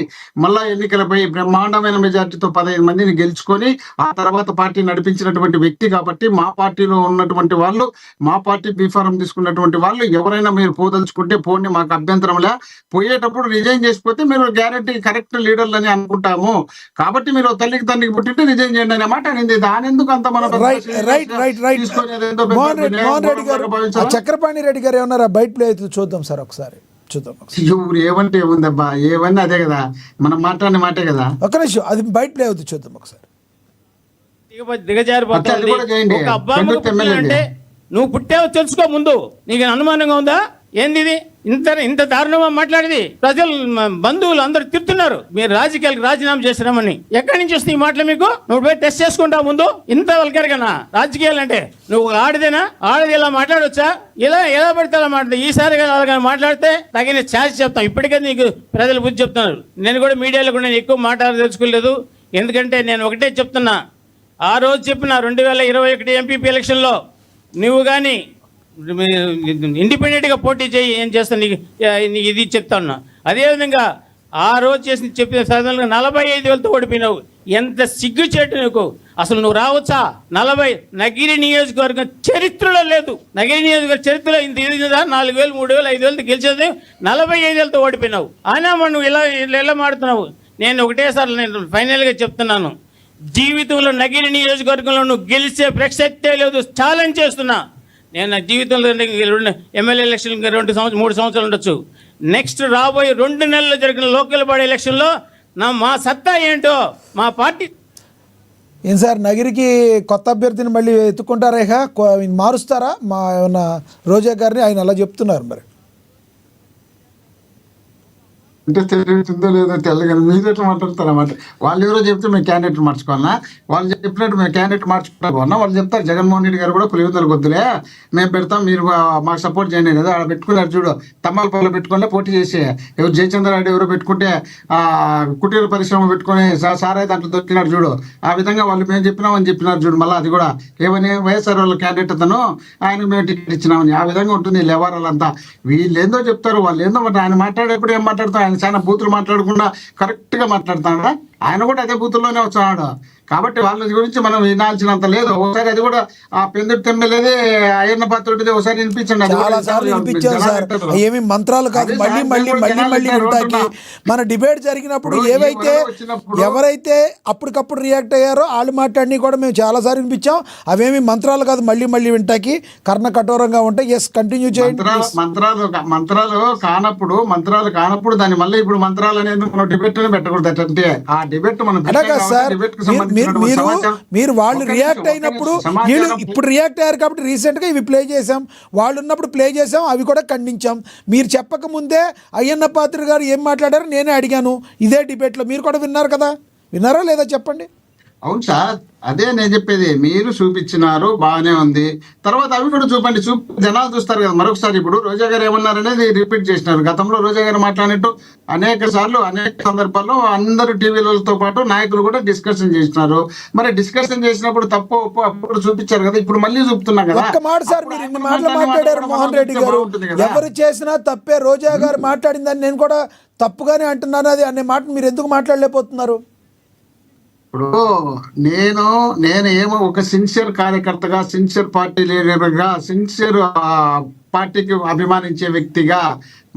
మళ్ళా ఎన్నికలపై బ్రహ్మాండమైన మెజార్టీతో 15 మందిని గెలుచుకొని ఆ తర్వాత పార్టీ నడిపించినటువంటి వ్యక్తి కాబట్టి, మా పార్టీలో ఉన్నటువంటి వాళ్ళు, మా పార్టీ బీఫారం తీసుకున్నటువంటి వాళ్ళు ఎవరైనా మీరు పోదలుచుకుంటే పోండి, మాకు అభ్యంతరంలే. పోయేటప్పుడు రిజైన్ చేసిపోతే మీరు గ్యారంటీ కరెక్ట్ లీడర్లు అని అనుకుంటాము. కాబట్టి మీరు తల్లికి తండ్రికి పుట్టింటే రిజైన్ చేయండి అనే మాట అనింది. దాని ఎందుకు అంత మన చక్రపాణి రెడ్డి గారు ఏమన్నారా? బయట ప్లే అవుతుంది, చూద్దాం సార్ ఒకసారి, చూద్దాం. ఏమంటే ఏముందబ్బా, ఏమన్నా అదే కదా మనం మాట్లాడిన మాటే కదా. ఒక నిమిషం, అది బయట ప్లే అవుతుంది, చూద్దాం ఒకసారి. దిగజారిపోతుంది. ఒక అబ్బాయి పుట్టాలంటే నువ్వు పుట్టావు తెలుసుకో ముందు. నీకు అనుమానంగా ఉందా? ఏంది ఇది? ఇంత దారుణంగా మాట్లాడేది? ప్రజలు బంధువులు అందరూ తిడుతున్నారు, మీరు రాజకీయాలకు రాజీనామా చేసినామని. ఎక్కడి నుంచి వస్తుంది ఈ మాటలు మీకు? నువ్వు పోయి టెస్ట్ చేసుకుంటావు ముందు. ఇంత వల్గర్గానా రాజకీయాలు అంటే? నువ్వు ఆడదేనా? ఆడది ఇలా మాట్లాడవచ్చా? ఎలా పడితే అలా మాట్లాడదు. ఈసారి అలాగే మాట్లాడితే తగిన ఛార్జ్ చెప్తాం. ఇప్పటికే నీకు ప్రజలు బుద్ధి చెప్తున్నారు. నేను కూడా మీడియాలో కూడా నేను ఎక్కువ మాట్లాడదలుచుకోలేదు. ఎందుకంటే నేను ఒకటే చెప్తున్నా, ఆ రోజు చెప్పిన 2021 ఎంపీపీ ఎలక్షన్లో నువ్వు కానీ ఇండిపెండెంట్గా పోటీ చేయి, ఏం చేస్తాను నీకు ఇది చెప్తా ఉన్నా. అదేవిధంగా ఆ రోజు చెప్పిన సాధారణంగా 45,000తో ఓడిపోయినావు. ఎంత సిగ్గు చేయటం నీకు? అసలు నువ్వు రావచ్చా? నగిరి నియోజకవర్గం చరిత్రలో లేదు. నగిరి నియోజకవర్గ చరిత్రలో ఇంత ఇది కదా, 4,000, 3,000, 5,000తో గెలిచేది, 45,000తో ఓడిపోయినావు. అయినా నువ్వు ఇలా మాడుతున్నావు. నేను ఒకటేసారి నేను ఫైనల్గా చెప్తున్నాను, జీవితంలో నగిరి నియోజకవర్గంలో నువ్వు గెలిచే ప్రసక్తే లేదు. ఛాలెంజ్ చేస్తున్నా. నేను నా జీవితంలో ఎమ్మెల్యే ఎలక్షన్ 2 సంవత్సరాలు 3 సంవత్సరాలు ఉండొచ్చు. నెక్స్ట్ రాబోయే 2 నెలల్లో జరిగిన లోకల్ బాడీ ఎలక్షన్లో మా సత్తా ఏంటో మా పార్టీ. ఏం సార్, నగిరికి కొత్త అభ్యర్థిని మళ్ళీ ఎత్తుకుంటారా? మారుస్తారా మా ఏమన్నా రోజా గారిని? ఆయన అలా చెప్తున్నారు. మరి అంటే తెలియతుందో లేదో తెలియదు కానీ మీరు ఎట్లా మాట్లాడతారన్నమాట. వాళ్ళు ఎవరో చెప్తే మేము క్యాండిడేట్ మార్చుకోవాలన్నా, వాళ్ళు చెప్పినట్టు మేము క్యాండిడేట్ మార్చుకోవాలన్నా, వాళ్ళు చెప్తారు జగన్మోహన్ రెడ్డి గారు కూడా పులివెందులకు వద్దులే మేము పెడతాం మీరు మాకు సపోర్ట్ చేయండి కదా. అక్కడ పెట్టుకున్నారు చూడు, తమ్మలపల్లిలో పెట్టుకుంటే పోటీ చేసి ఎవరు జయచంద్ర రెడ్డి ఎవరో పెట్టుకుంటే కుటీర పరిశ్రమ పెట్టుకుని సారాయి దాంట్లో దొరికినారు చూడు. ఆ విధంగా వాళ్ళు మేము చెప్పినామని చెప్పినారు చూడు. మళ్ళీ అది కూడా ఏమని వైఎస్ఆర్ వాళ్ళ క్యాండిడేట్ అతను ఆయనకు మేము టికెట్ ఇచ్చినామని. ఆ విధంగా ఉంటుంది లేవారాలంతా. వీళ్ళు ఏందో చెప్తారు, వాళ్ళు ఏందో ఆయన మాట్లాడేప్పుడు ఏం మాట్లాడతారు, ఆయన చాలా బూతులు మాట్లాడకుండా కరెక్ట్ గా మాట్లాడతాడా. ఆయన కూడా అదే బూతుల్లోనే వచ్చాడు. కాబట్టి వాళ్ళ గురించి మనం వినాల్సినంత లేదు. ఒకసారి అది కూడా ఆ పెందుటి తెమ్మెలేదే అయ్యన్న పాత్రుడిది ఒకసారి వినిపించండి. చాలా సార్లు వినిపించాం సార్, ఏమి మంత్రాలు కాదు. మళ్ళీ మళ్ళీ మళ్ళీ మళ్ళీ వింటాకి మన డిబేట్ జరిగినప్పుడు ఏవైతే ఎవరైతే అప్పటికప్పుడు రియాక్ట్ అయ్యారో వాళ్ళు మాట్లాడి కూడా మేము చాలా సార్లు వినిపించాం. అవేమి మంత్రాలు కాదు, మళ్ళీ మళ్ళీ వింటాకి కర్ణ కఠోరంగా ఉంటాయి. ఎస్, కంటిన్యూ చేయండి. మంత్రాలు కానప్పుడు దాన్ని మళ్ళీ ఇప్పుడు మంత్రాలు అనేది మనం డిబేట్ పెట్టకూడదు. అంటే ఆ డిబేట్ మనం సార్ మీరు వాళ్ళు రియాక్ట్ అయినప్పుడు వీళ్ళు ఇప్పుడు రియాక్ట్ అయ్యారు కాబట్టి రీసెంట్ గా ఇవి ప్లే చేసాం. వాళ్ళు ఉన్నప్పుడు ప్లే చేసాం, అవి కూడా ఖండించాం. మీరు చెప్పక ముందే అయ్యన్న పాత్ర గారు ఏం మాట్లాడారో నేనే అడిగాను ఇదే డిబేట్ లో. మీరు కూడా విన్నారు కదా, విన్నారా లేదా చెప్పండి. అవును సార్, అదే నేను చెప్పేది. మీరు చూపించినారు బాగానే ఉంది, తర్వాత అవి కూడా చూపండి. జనాలు చూస్తారు కదా మరొకసారి. ఇప్పుడు రోజా గారు ఏమన్నారనేది రిపీట్ చేసినారు. గతంలో రోజా గారు మాట్లాడినట్టు అనేక సార్లు అనేక సందర్భాల్లో అందరు టీవీలతో పాటు నాయకులు కూడా డిస్కషన్ చేసినారు. మరి డిస్కషన్ చేసినప్పుడు తప్పు ఒప్పు అప్పుడు చూపించారు కదా, ఇప్పుడు మళ్ళీ చూపుతున్నా కదా. ఒక్క మాట సార్, మీరు ఇన్ని మాటలు మాట్లాడారు మోహన్ రెడ్డి గారు. ఎవరు చేసినా తప్పే. రోజా గారు మాట్లాడిందని నేను కూడా తప్పుగానే అంటున్నాను. అది అనే మాట మీరు ఎందుకు మాట్లాడలేకపోతున్నారు? ఇప్పుడు నేనేమో ఒక సిన్సియర్ కార్యకర్తగా, సిన్సియర్ పార్టీ లీడర్గా, సిన్సియర్ పార్టీకి అభిమానించే వ్యక్తిగా,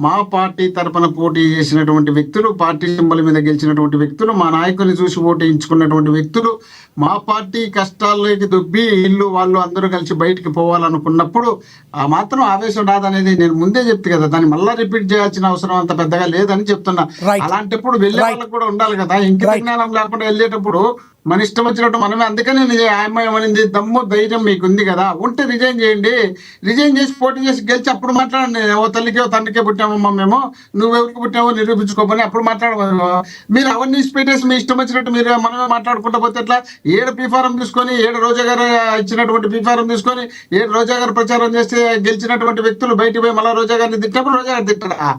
మా పార్టీ తరపున పోటీ చేసినటువంటి వ్యక్తులు, పార్టీ సింబల్ మీద గెలిచినటువంటి వ్యక్తులు, మా నాయకుని చూసి ఓటేయించుకున్నటువంటి వ్యక్తులు, మా పార్టీ కష్టాల్లోకి దొబ్బి ఇల్లు వాళ్ళు అందరూ కలిసి బయటికి పోవాలనుకున్నప్పుడు ఆ మాత్రం ఆవేశం రాదనేది నేను ముందే చెప్తే కదా. దాన్ని మళ్ళా రిపీట్ చేయాల్సిన అవసరం అంత పెద్దగా లేదని చెప్తున్నా. అలాంటప్పుడు వెళ్ళే వాళ్ళకి కూడా ఉండాలి కదా, ఇంకిత జ్ఞానం లేకుండా వెళ్ళేటప్పుడు మన ఇష్టం వచ్చినట్టు మనమే. అందుకనే ఆయమనింది దమ్ము ధైర్యం మీకు ఉంది కదా, ఉంటే రిజైన్ చేయండి. రిజైన్ చేసి పోటీ చేసి గెలిచి అప్పుడు మాట్లాడండి. ఓ తల్లికే ఓ తండ్రికే పుట్టామమ్మా మేము, నువ్వెవరికి పుట్టావో నిరూపించుకోమని అప్పుడు మాట్లాడము. మీరు అవన్నీ పెట్టేసి మీ ఇష్టం వచ్చినట్టు మీరు మనమే మాట్లాడుకుంటా పోతే ఎట్లా? 7 పీఫారం తీసుకొని 7 రోజా గారు ఇచ్చినటువంటి పీఫారం తీసుకొని 7 రోజా గారు ప్రచారం చేస్తే గెలిచినటువంటి వ్యక్తులు బయటికి పోయి మళ్ళీ రోజా గారిని తిట్టినప్పుడు రోజా గారు తిట్టారా?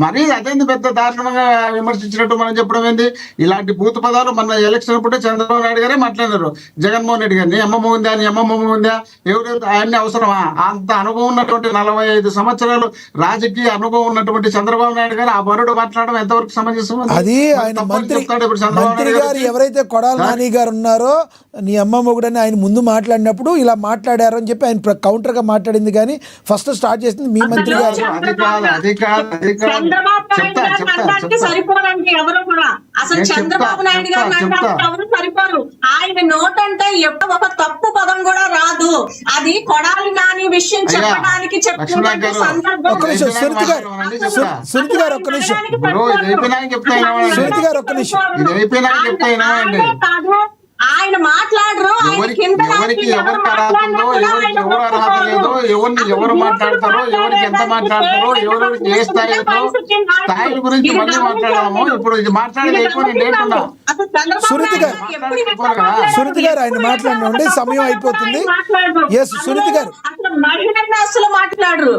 మరి అదేంది పెద్ద దారుణంగా విమర్శించినట్టు మనం చెప్పడం ఏంది? ఇలాంటి భూత పదాలు మన ఎలక్షన్ అప్పుడే చంద్రబాబు నాయుడు గారే మాట్లాడారు. జగన్మోహన్ రెడ్డి గారిని అమ్మమ్మ ఉందా, నీ అమ్మమ్మ ఉందా, ఎవరు ఆయన్ని అవసరమా? అంత అనుభవం ఉన్నటువంటి 45 సంవత్సరాలు రాజకీయ అనుభవం ఉన్నటువంటి చంద్రబాబు నాయుడు గారు ఆ వరుడు మాట్లాడడం ఎంతవరకు సమంజసం? అది ఆయన మంత్రి గారు ఎవరైతే కొడాలి నాని గారు ఉన్నారో నీ అమ్మ మొగుడని ఆయన ముందు మాట్లాడినప్పుడు ఇలా మాట్లాడారు అని చెప్పి ఆయన కౌంటర్ గా మాట్లాడింది. కానీ ఫస్ట్ స్టార్ట్ చేసింది మీ మంత్రి గారు. సరిపోరండి ఎవరు కూడా. అసలు చంద్రబాబు నాయుడు గారు ఎవరు సరిపోరు. ఆయన నోటంటే ఎప్పుడు ఒక తప్పు పదం కూడా రాదు. అది కొడాలి నాని విషయం చెప్పడానికి చెప్తున్నట్టు సందర్భం. ఒక్క నిమిషం సునీతి గారు, సునీతి గారు ఒక్క నిమిషం, సునీతి గారు ఒక్క నిమిషం. ఆయన మాట్లాడరు. ఎవరికి ఎవరు అర్హతుందో, ఎవరికి ఎవరు అర్హత లేదో, ఎవరు మాట్లాడతారో, ఎవరికి ఎంత మాట్లాడతారో, ఎవరికి ఏ స్థాయి స్థాయి గురించి మళ్ళీ మాట్లాడదాము. ఇప్పుడు ఇది మాట్లాడేది ఎక్కువ నేను లేకుండా. సునీతి గారు ఆయన మాట్లాడినండి, సమయం అయిపోతుంది. ఎస్ సునీతి గారు, అసలు మాట్లాడరు.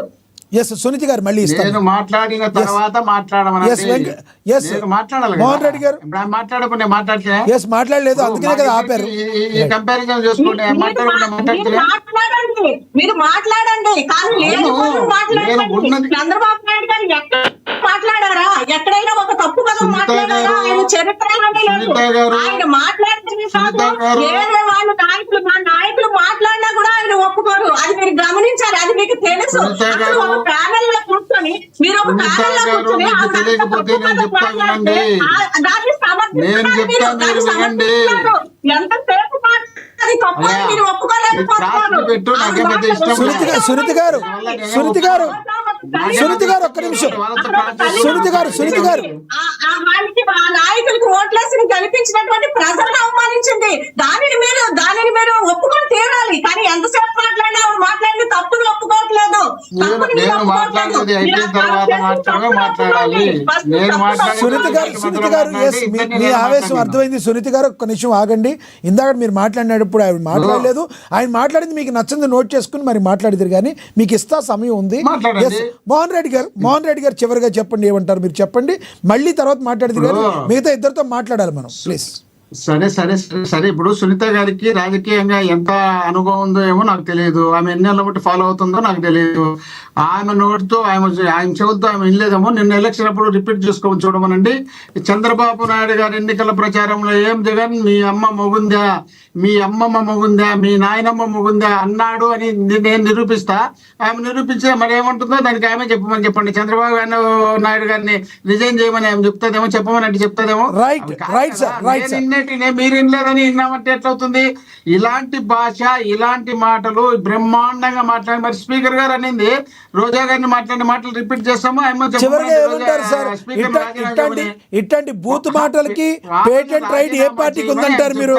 ఎస్ సునీతి గారు మళ్ళీ నేను మాట్లాడిన తర్వాత మాట్లాడమని మోహన్ రెడ్డి గారు మాట్లాడకుండా మాట్లాడితే ఎస్ మాట్లాడలేదు, అందుకనే కదా ఆపారు. ఈ కంపారిజన్ చేసుకోండి. మాట్లాడండి, మీరు మాట్లాడండి. కానీ చంద్రబాబు నాయుడు గారు ఎక్కడ మాట్లాడారా? ఎక్కడైనా ఒక తప్పు పదం మాట్లాడారా? ఆయన చరిత్రలోనే లేదు. ఆయన మాట్లాడుతుంది వేరే వాళ్ళ నాయకులు, మా నాయకులు మాట్లాడినా కూడా ఆయన ఒప్పుకోరు. అది మీరు గమనించాలి, అది మీకు తెలుసు. ఒక ప్యానెల్ లో కూర్చొని మీరు ఒక ప్యానెల్ లో కూర్చొని ఎంతసేపు మీరు ఒప్పుకోలేకపోతున్నారు. సునీతి గారు, సునీతి గారు, సునీతి గారు ఒక్క నిమిషం. సునీతి గారు, సునీతి గారు, ఆ నాయకులకు ఓట్లేసి గెలిపించినటువంటి ప్రజలను అవమానించింది. దానిని మీరు ఒప్పుకొని తీరాలి. కానీ ఎంతసేపు మాట్లాడినా మాట్లాడిన తప్పును ఒప్పుకోవట్లేదు. నేను మాట్లాడేది అయిపోయిన తర్వాత మాత్రమే మాట్లాడాలి. నేను సునీత గారు ఎస్ మీ ఆవేశం అర్థమైంది. సునీత గారు ఒక్క నిమిషం ఆగండి. ఇందాక మీరు మాట్లాడినప్పుడు ఆవిడ మాట్లాడలేదు. ఆయన మాట్లాడింది మీకు నచ్చింది నోట్ చేసుకుని మరి మాట్లాడిద్దరు, కానీ మీకు ఇస్తా సమయం ఉంది. మాట్లాడండి. ఎస్ మోహన్ రెడ్డి గారు చివరిగా చెప్పండి, ఏమంటారు మీరు చెప్పండి. మళ్ళీ తర్వాత మాట్లాడితే కానీ మిగతా ఇద్దరితో మాట్లాడాలి మనం, ప్లీజ్. సరే సరే సరే సరే ఇప్పుడు సునీత గారికి రాజకీయంగా ఎంత అనుభవం ఉందో ఏమో నాకు తెలియదు. ఆమె ఎన్నేళ్ళ బట్టి ఫాలో అవుతుందో నాకు తెలియదు. ఆమె నోటితో ఆయన చెవులతో ఆమె వినలేదేమో. నిన్న ఎలక్షన్ అప్పుడు రిపీట్ చేసుకోమని చూడమనండి. చంద్రబాబు నాయుడు గారి ఎన్నికల ప్రచారంలో ఏం జగన్ మీ అమ్మ మొగుందా, మీ అమ్మమ్మ మొగుందా, మీ నాయనమ్మ మొగుందా అన్నాడు అని నేను నిరూపిస్తా. ఆమె నిరూపించే మరి ఏమంటుందో దానికి ఆమె చెప్పమని చెప్పండి. చంద్రబాబు నాయుడు గారిని రిజైన్ చేయమని ఆమె చెప్తాదేమో, చెప్పమని అంటే చెప్తాదేమో. మీరు వినలేదని విన్నామంటే ఎట్లవుతుంది? ఇలాంటి భాష, ఇలాంటి మాటలు బ్రహ్మాండంగా మాట్లాడి మరి స్పీకర్ గారు అనేది రోజా గారిని మాట్లాడిన మాటలు రిపీట్ చేస్తాము. ఇట్లాంటి బూత్ మాటలకి పేటెంట్ రైట్ ఏ పార్టీకి ఉందంటారు మీరు?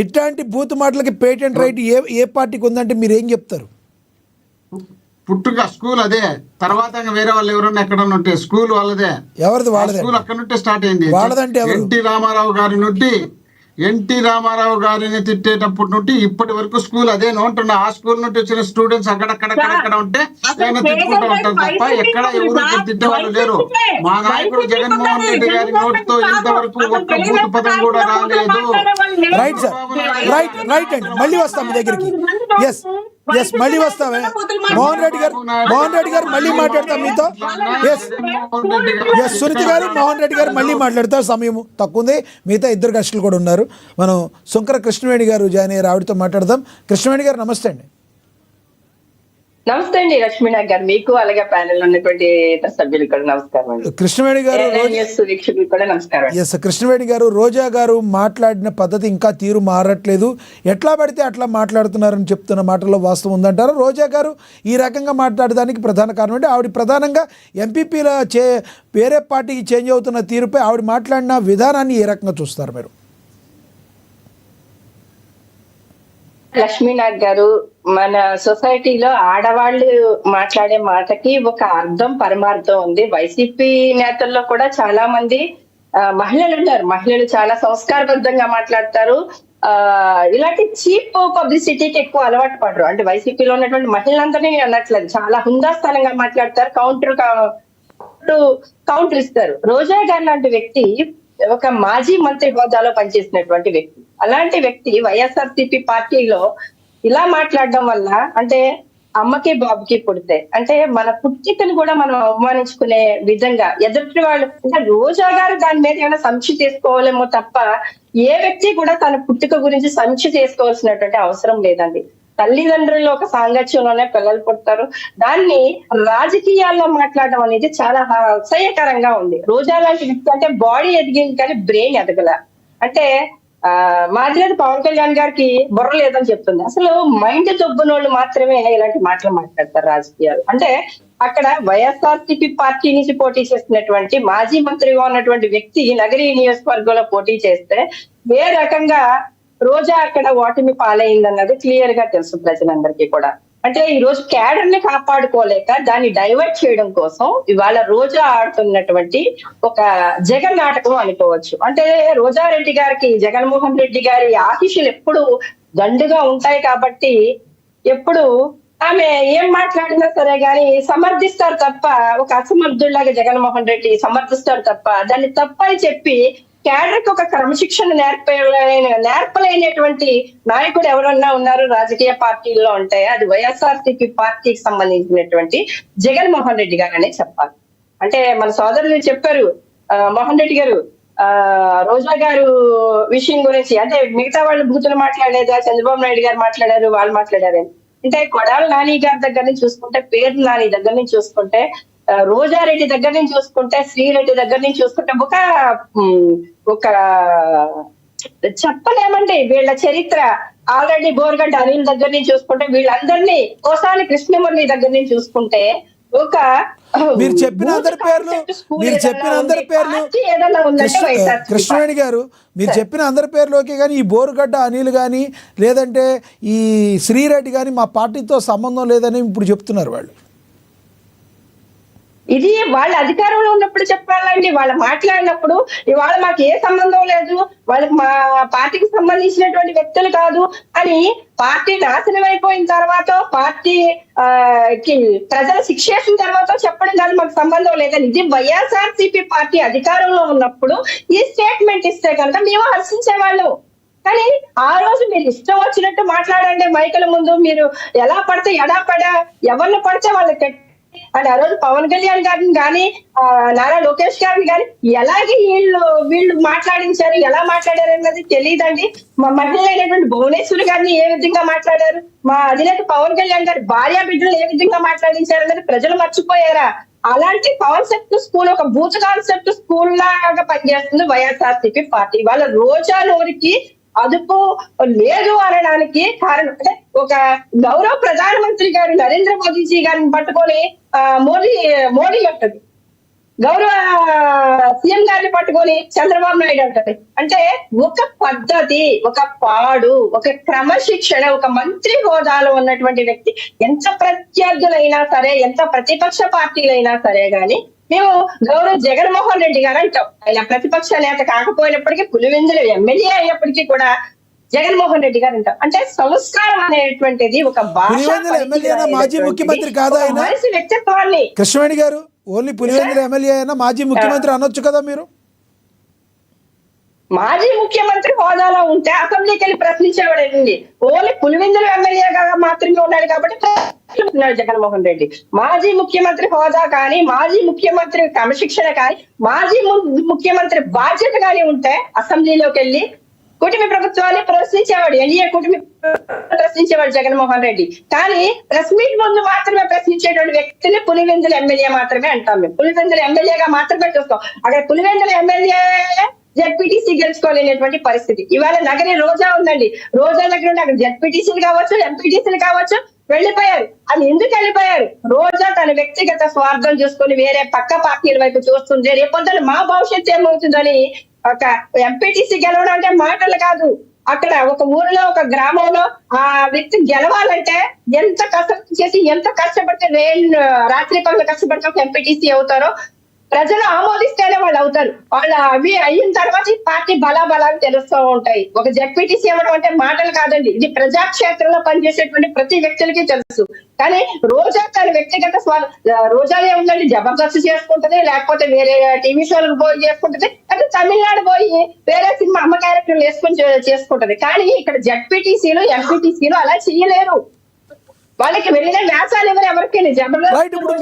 ఇట్లాంటి బూత్ మాటలకి పేటెంట్ రైట్ ఏ పార్టీకి ఉందంటే మీరు ఏం చెప్తారు? పుట్టుక స్కూల్ అదే, తర్వాత వేరే వాళ్ళు ఎవరన్నా ఎక్కడన్నా ఉంటే స్కూల్ వాళ్ళదే. ఎవరిది? వాళ్ళదే. స్కూల్ అక్కడ నుండి స్టార్ట్ అయింది. వాళ్ళదంటే ఎన్టీ రామారావు గారిని తిట్టేటప్పటి నుండి ఇప్పటి వరకు స్కూల్ అదే అంటున్నా. ఆ స్కూల్ నుండి వచ్చిన స్టూడెంట్స్ అక్కడక్కడ ఉంటే ఏమైనా తిట్టుకుంటూ ఉంటారు తప్ప ఎక్కడ ఎవరు తిట్టేవాళ్ళు లేరు. మా నాయకుడు జగన్మోహన్ రెడ్డి గారి నోటితో ఇంతవరకు ఒక్క బూతు పదం కూడా రాలేదు. రైట్ సార్, రైట్ అండి. మళ్ళీ వస్తాం మీ దగ్గరికి. ఎస్ మళ్ళీ వస్తామే. మోహన్ రెడ్డి గారు మళ్ళీ మాట్లాడతాం మీతో. ఎస్ సునీత గారు, మోహన్ రెడ్డి గారు మళ్ళీ మాట్లాడతారు. సమయం తక్కువ ఉంది. మిగతా ఇద్దరు గెస్టులు కూడా ఉన్నారు. మనం శంకర కృష్ణవేణి గారు జాయిన్ అయ్యారు, ఆవిడతో మాట్లాడదాం. కృష్ణవేణి గారు నమస్తే అండి. నమస్తే అండి లక్ష్మీనాథ్ గారు, మీకు అలాగే ప్యానెల్ ఉన్నటువంటి ఇతర సభ్యులు కూడా నమస్కారం అండి. కృష్ణవేణి గారు వీక్షకులు కూడా నమస్కారం. ఎస్ కృష్ణవేణి గారు, రోజా గారు మాట్లాడిన పద్ధతి ఇంకా తీరు మారట్లేదు, ఎట్లా పడితే అట్లా మాట్లాడుతున్నారని చెప్తున్న మాటల్లో వాస్తవం ఉందంటారు. రోజా గారు ఈ రకంగా మాట్లాడడానికి ప్రధాన కారణం అంటే ఆవిడ ప్రధానంగా ఎంపీపీల వేరే పార్టీకి చేంజ్ అవుతున్న తీరుపై ఆవిడ మాట్లాడిన విధానాన్ని ఏ రకంగా చూస్తారు మీరు? లక్ష్మీనాథ్ గారు, మన సొసైటీలో ఆడవాళ్ళు మాట్లాడే మాటకి ఒక అర్థం పరమార్థం ఉంది. వైసీపీ నేతల్లో కూడా చాలా మంది మహిళలు ఉన్నారు. మహిళలు చాలా సంస్కారబద్ధంగా మాట్లాడతారు. ఇలాంటి చీప్ పబ్లిసిటీకి ఎక్కువ అలవాటు పడరు. అంటే వైసీపీలో ఉన్నటువంటి మహిళలందరినీ నేను అనట్లేదు, చాలా హుందాస్థానంగా మాట్లాడతారు, కౌంటర్ ఇస్తారు. రోజా గారు లాంటి వ్యక్తి ఒక మాజీ మంత్రి హోదాలో పనిచేసినటువంటి వ్యక్తి. అలాంటి వ్యక్తి వైఎస్ఆర్సీపీ పార్టీలో ఇలా మాట్లాడడం వల్ల అంటే అమ్మకి బాబుకి పుడితే అంటే మన పుట్టికను కూడా మనం అవమానించుకునే విధంగా ఎదుటి వాళ్ళు అంటే రోజా గారు దాని మీద ఏమైనా సమీక్ష చేసుకోవాలేమో తప్ప ఏ వ్యక్తి కూడా తన పుట్టిక గురించి సమీక్ష చేసుకోవాల్సినటువంటి అవసరం లేదండి. తల్లిదండ్రులు ఒక సాంగత్యంలోనే పిల్లలు పుడతారు. దాన్ని రాజకీయాల్లో మాట్లాడడం అనేది చాలా అసహ్యకరంగా ఉంది. రోజా లాంటి వ్యక్తి అంటే బాడీ ఎదిగింది కానీ బ్రెయిన్ ఎదగల. అంటే మాదిరి పవన్ కళ్యాణ్ గారికి బుర్ర లేదని చెప్తుంది. అసలు మైండ్ దొబ్బునోళ్ళు మాత్రమే ఇలాంటి మాటలు మాట్లాడతారు రాజకీయాలు. అంటే అక్కడ వైఎస్ఆర్సీపీ పార్టీ నుంచి పోటీ చేస్తున్నటువంటి మాజీ మంత్రిగా ఉన్నటువంటి వ్యక్తి నగరీ నియోజకవర్గంలో పోటీ చేస్తే ఏ రకంగా రోజా అక్కడ ఓటమి పాలైందన్నది క్లియర్ గా తెలుసు ప్రజలందరికీ కూడా. అంటే ఈ రోజు క్యాడర్ ని కాపాడుకోలేక దాన్ని డైవర్ట్ చేయడం కోసం ఇవాళ రోజా ఆడుతున్నటువంటి ఒక జగన్ నాటకం అనుకోవచ్చు. అంటే రోజారెడ్డి గారికి జగన్మోహన్ రెడ్డి గారి ఆశీస్సులు ఎప్పుడు దండుగా ఉంటాయి కాబట్టి ఎప్పుడు ఆమె ఏం మాట్లాడినా సరే గాని సమర్థిస్తారు తప్ప, ఒక అసమర్థుల్లాగా జగన్మోహన్ రెడ్డి సమర్థిస్తారు తప్ప దాన్ని తప్పని చెప్పి క్యాడర్ కి ఒక క్రమశిక్షణ నేర్పలేనటువంటి నాయకుడు ఎవరన్నా ఉన్నారు రాజకీయ పార్టీల్లో అంటే అది వైఎస్ఆర్సీపీ పార్టీకి సంబంధించినటువంటి జగన్మోహన్ రెడ్డి గారు అనే చెప్పాలి. అంటే మన సోదరులు చెప్పారు మోహన్ రెడ్డి గారు రోజా గారు విషయం గురించి, అంటే మిగతా వాళ్ళు బూతులు మాట్లాడేదా, చంద్రబాబు నాయుడు గారు మాట్లాడారు, వాళ్ళు మాట్లాడారు అంటే కొడాలి నాని గారి దగ్గర నుంచి చూసుకుంటే, పేరు నాని దగ్గర నుంచి చూసుకుంటే, రోజారెడ్డి దగ్గర నుంచి చూసుకుంటే, శ్రీరెడ్డి దగ్గర నుంచి చూసుకుంటే ఒక చెప్పలేమండి వీళ్ళ చరిత్ర. ఆల్రెడీ బోర్గడ్డ అనిల్ దగ్గర నుంచి చూసుకుంటే, వీళ్ళందరినీ కోసాని కృష్ణమురళి దగ్గర నుంచి చూసుకుంటే ఒక మీరు చెప్పిన అందరి పేర్లు కృష్ణవేణి గారు మీరు చెప్పిన అందరి పేర్లు ఓకే, కానీ ఈ బోరుగడ్డ అనిల్ కానీ లేదంటే ఈ శ్రీరెడ్డి కానీ మా పార్టీతో సంబంధం లేదని ఇప్పుడు చెప్తున్నారు వాళ్ళు. ఇది వాళ్ళ అధికారంలో ఉన్నప్పుడు చెప్పాలండి. వాళ్ళు మాట్లాడినప్పుడు ఇవాళ మాకు ఏ సంబంధం లేదు, వాళ్ళకి మా పార్టీకి సంబంధించినటువంటి వ్యక్తులు కాదు అని పార్టీ నాశనం అయిపోయిన తర్వాత పార్టీ కి ప్రజలు శిక్ష వేసిన తర్వాత చెప్పడం కాదు మాకు సంబంధం లేదని. ఇది వైఎస్ఆర్సీపీ పార్టీ అధికారంలో ఉన్నప్పుడు ఈ స్టేట్మెంట్ ఇస్తే కనుక మేము హర్షించేవాళ్ళం. కానీ ఆ రోజు మీరు ఇష్టం వచ్చినట్టు మాట్లాడండి మైకుల ముందు, మీరు ఎలా పడితే ఎడాపడా ఎవరిని పడితే వాళ్ళకి అంటే ఆ రోజు పవన్ కళ్యాణ్ గారిని కానీ నారా లోకేష్ గారిని కానీ ఎలాగే వీళ్ళు మాట్లాడించారు, ఎలా మాట్లాడారు అన్నది తెలియదండి. మా మహిళ అయినటువంటి భువనేశ్వరి గారిని ఏ విధంగా మాట్లాడారు, మా అధినేత పవన్ కళ్యాణ్ గారి భార్య బిడ్డలు ఏ విధంగా మాట్లాడించారు అన్నది ప్రజలు మర్చిపోయారా? అలాంటి కాన్సెప్ట్ స్కూల్, ఒక బూత్ కాన్సెప్ట్ స్కూల్ లాగా పనిచేస్తుంది వైఎస్ఆర్సీపీ పార్టీ. వాళ్ళ రోజా నోరికి అదుపు లేదు అనడానికి కారణం అంటే ఒక గౌరవ ప్రధానమంత్రి గారు నరేంద్ర మోదీజీ గారిని పట్టుకొని మోడీ అంటది, గౌరవ సీఎం గారిని పట్టుకొని చంద్రబాబు నాయుడు అంటది. అంటే ఒక పద్ధతి, ఒక పాడు, ఒక క్రమశిక్షణ, ఒక మంత్రి హోదాలో ఉన్నటువంటి వ్యక్తి ఎంత ప్రత్యర్థులైనా సరే, ఎంత ప్రతిపక్ష పార్టీలైనా సరే గాని మేము గౌరవ జగన్మోహన్ రెడ్డి గారు అంటాం. ఆయన ప్రతిపక్ష నేత కాకపోయినప్పటికీ, పులివెందుల ఎమ్మెల్యే అయినప్పటికీ కూడా జగన్మోహన్ రెడ్డి గారు అంటాం. అంటే సంస్కారం అనేటువంటిది ఒక పులివెందుల ఎమ్మెల్యేనా మాజీ ముఖ్యమంత్రి కాదా ఆయన? మనిషి వ్యక్తిత్వాన్ని కృష్ణవేణి గారు ఓన్లీ పులివెందుల ఎమ్మెల్యే అయినా మాజీ ముఖ్యమంత్రి అనొచ్చు కదా మీరు? మాజీ ముఖ్యమంత్రి హోదాలో ఉంటే అసెంబ్లీకి వెళ్ళి ప్రశ్నించేవాడండి. ఓన్లీ పులివెందుల ఎమ్మెల్యేగా మాత్రమే ఉన్నాడు కాబట్టి ప్రశ్నిస్తున్నాడు జగన్మోహన్ రెడ్డి. మాజీ ముఖ్యమంత్రి హోదా కానీ, మాజీ ముఖ్యమంత్రి క్రమశిక్షణ కానీ, మాజీ ముఖ్యమంత్రి బాధ్యత కానీ ఉంటే అసెంబ్లీలోకి వెళ్ళి కూటమి ప్రభుత్వాన్ని ప్రశ్నించేవాడు, ఎన్డీఏ కూటమి ప్రశ్నించేవాడు జగన్మోహన్ రెడ్డి. కానీ ప్రెస్ మీట్ ముందు మాత్రమే ప్రశ్నించేటువంటి వ్యక్తిని పులివెందుల ఎమ్మెల్యే మాత్రమే అంటాం. మేము పులివెందుల ఎమ్మెల్యేగా మాత్రమే చూస్తాం. అక్కడ పులివెందుల ఎమ్మెల్యే జెడ్పీటీసీ గెలుచుకోలేనటువంటి పరిస్థితి. ఇవాళ నగరి రోజా ఉందండి, రోజా దగ్గర ఉండి అక్కడ జెడ్పీటీసీలు కావచ్చు, ఎంపీటీసీలు కావచ్చు వెళ్ళిపోయారు. అది ఎందుకు వెళ్ళిపోయారు? రోజా తన వ్యక్తిగత స్వార్థం చూసుకొని వేరే పక్క పార్టీల వైపు చూస్తుంది. రేపొద్దున మా భవిష్యత్తు ఏమవుతుందని. ఒక ఎంపీటీసీ గెలవడం అంటే మాటలు కాదు. అక్కడ ఒక ఊరిలో, ఒక గ్రామంలో ఆ వ్యక్తి గెలవాలంటే ఎంత కసరత్తు చేసి, ఎంత కష్టపడితే రాత్రి పనులు కష్టపడితే ఒక ఎంపీటీసీ అవుతారో ప్రజలు ఆమోదిస్తేనే వాళ్ళు అవుతారు. వాళ్ళు అవి అయిన తర్వాత ఈ పార్టీ బలాబలాలు తెలుస్తూ ఉంటాయి. ఒక జెడ్పీటీసీ ఇవ్వడం అంటే మాటలు కాదండి, ఇది ప్రజాక్షేత్రంలో పనిచేసేటువంటి ప్రతి వ్యక్తులకి తెలుసు. కానీ రోజా తన వ్యక్తిగత రోజానే ఉందండి, జబర్దస్త్ చేసుకుంటది, లేకపోతే వేరే టీవీ షోలకు పోయి చేసుకుంటది, అంటే తమిళనాడు పోయి వేరే సినిమా అమ్మ క్యారెక్టర్లు వేసుకొని చేసుకుంటది. కానీ ఇక్కడ జెడ్పీటీసీలు, ఎంపీటీసీలు అలా చేయలేరు. వాళ్ళకి వెళ్ళిన వ్యాసాలు ఎవరికి రైట్. ఇప్పుడు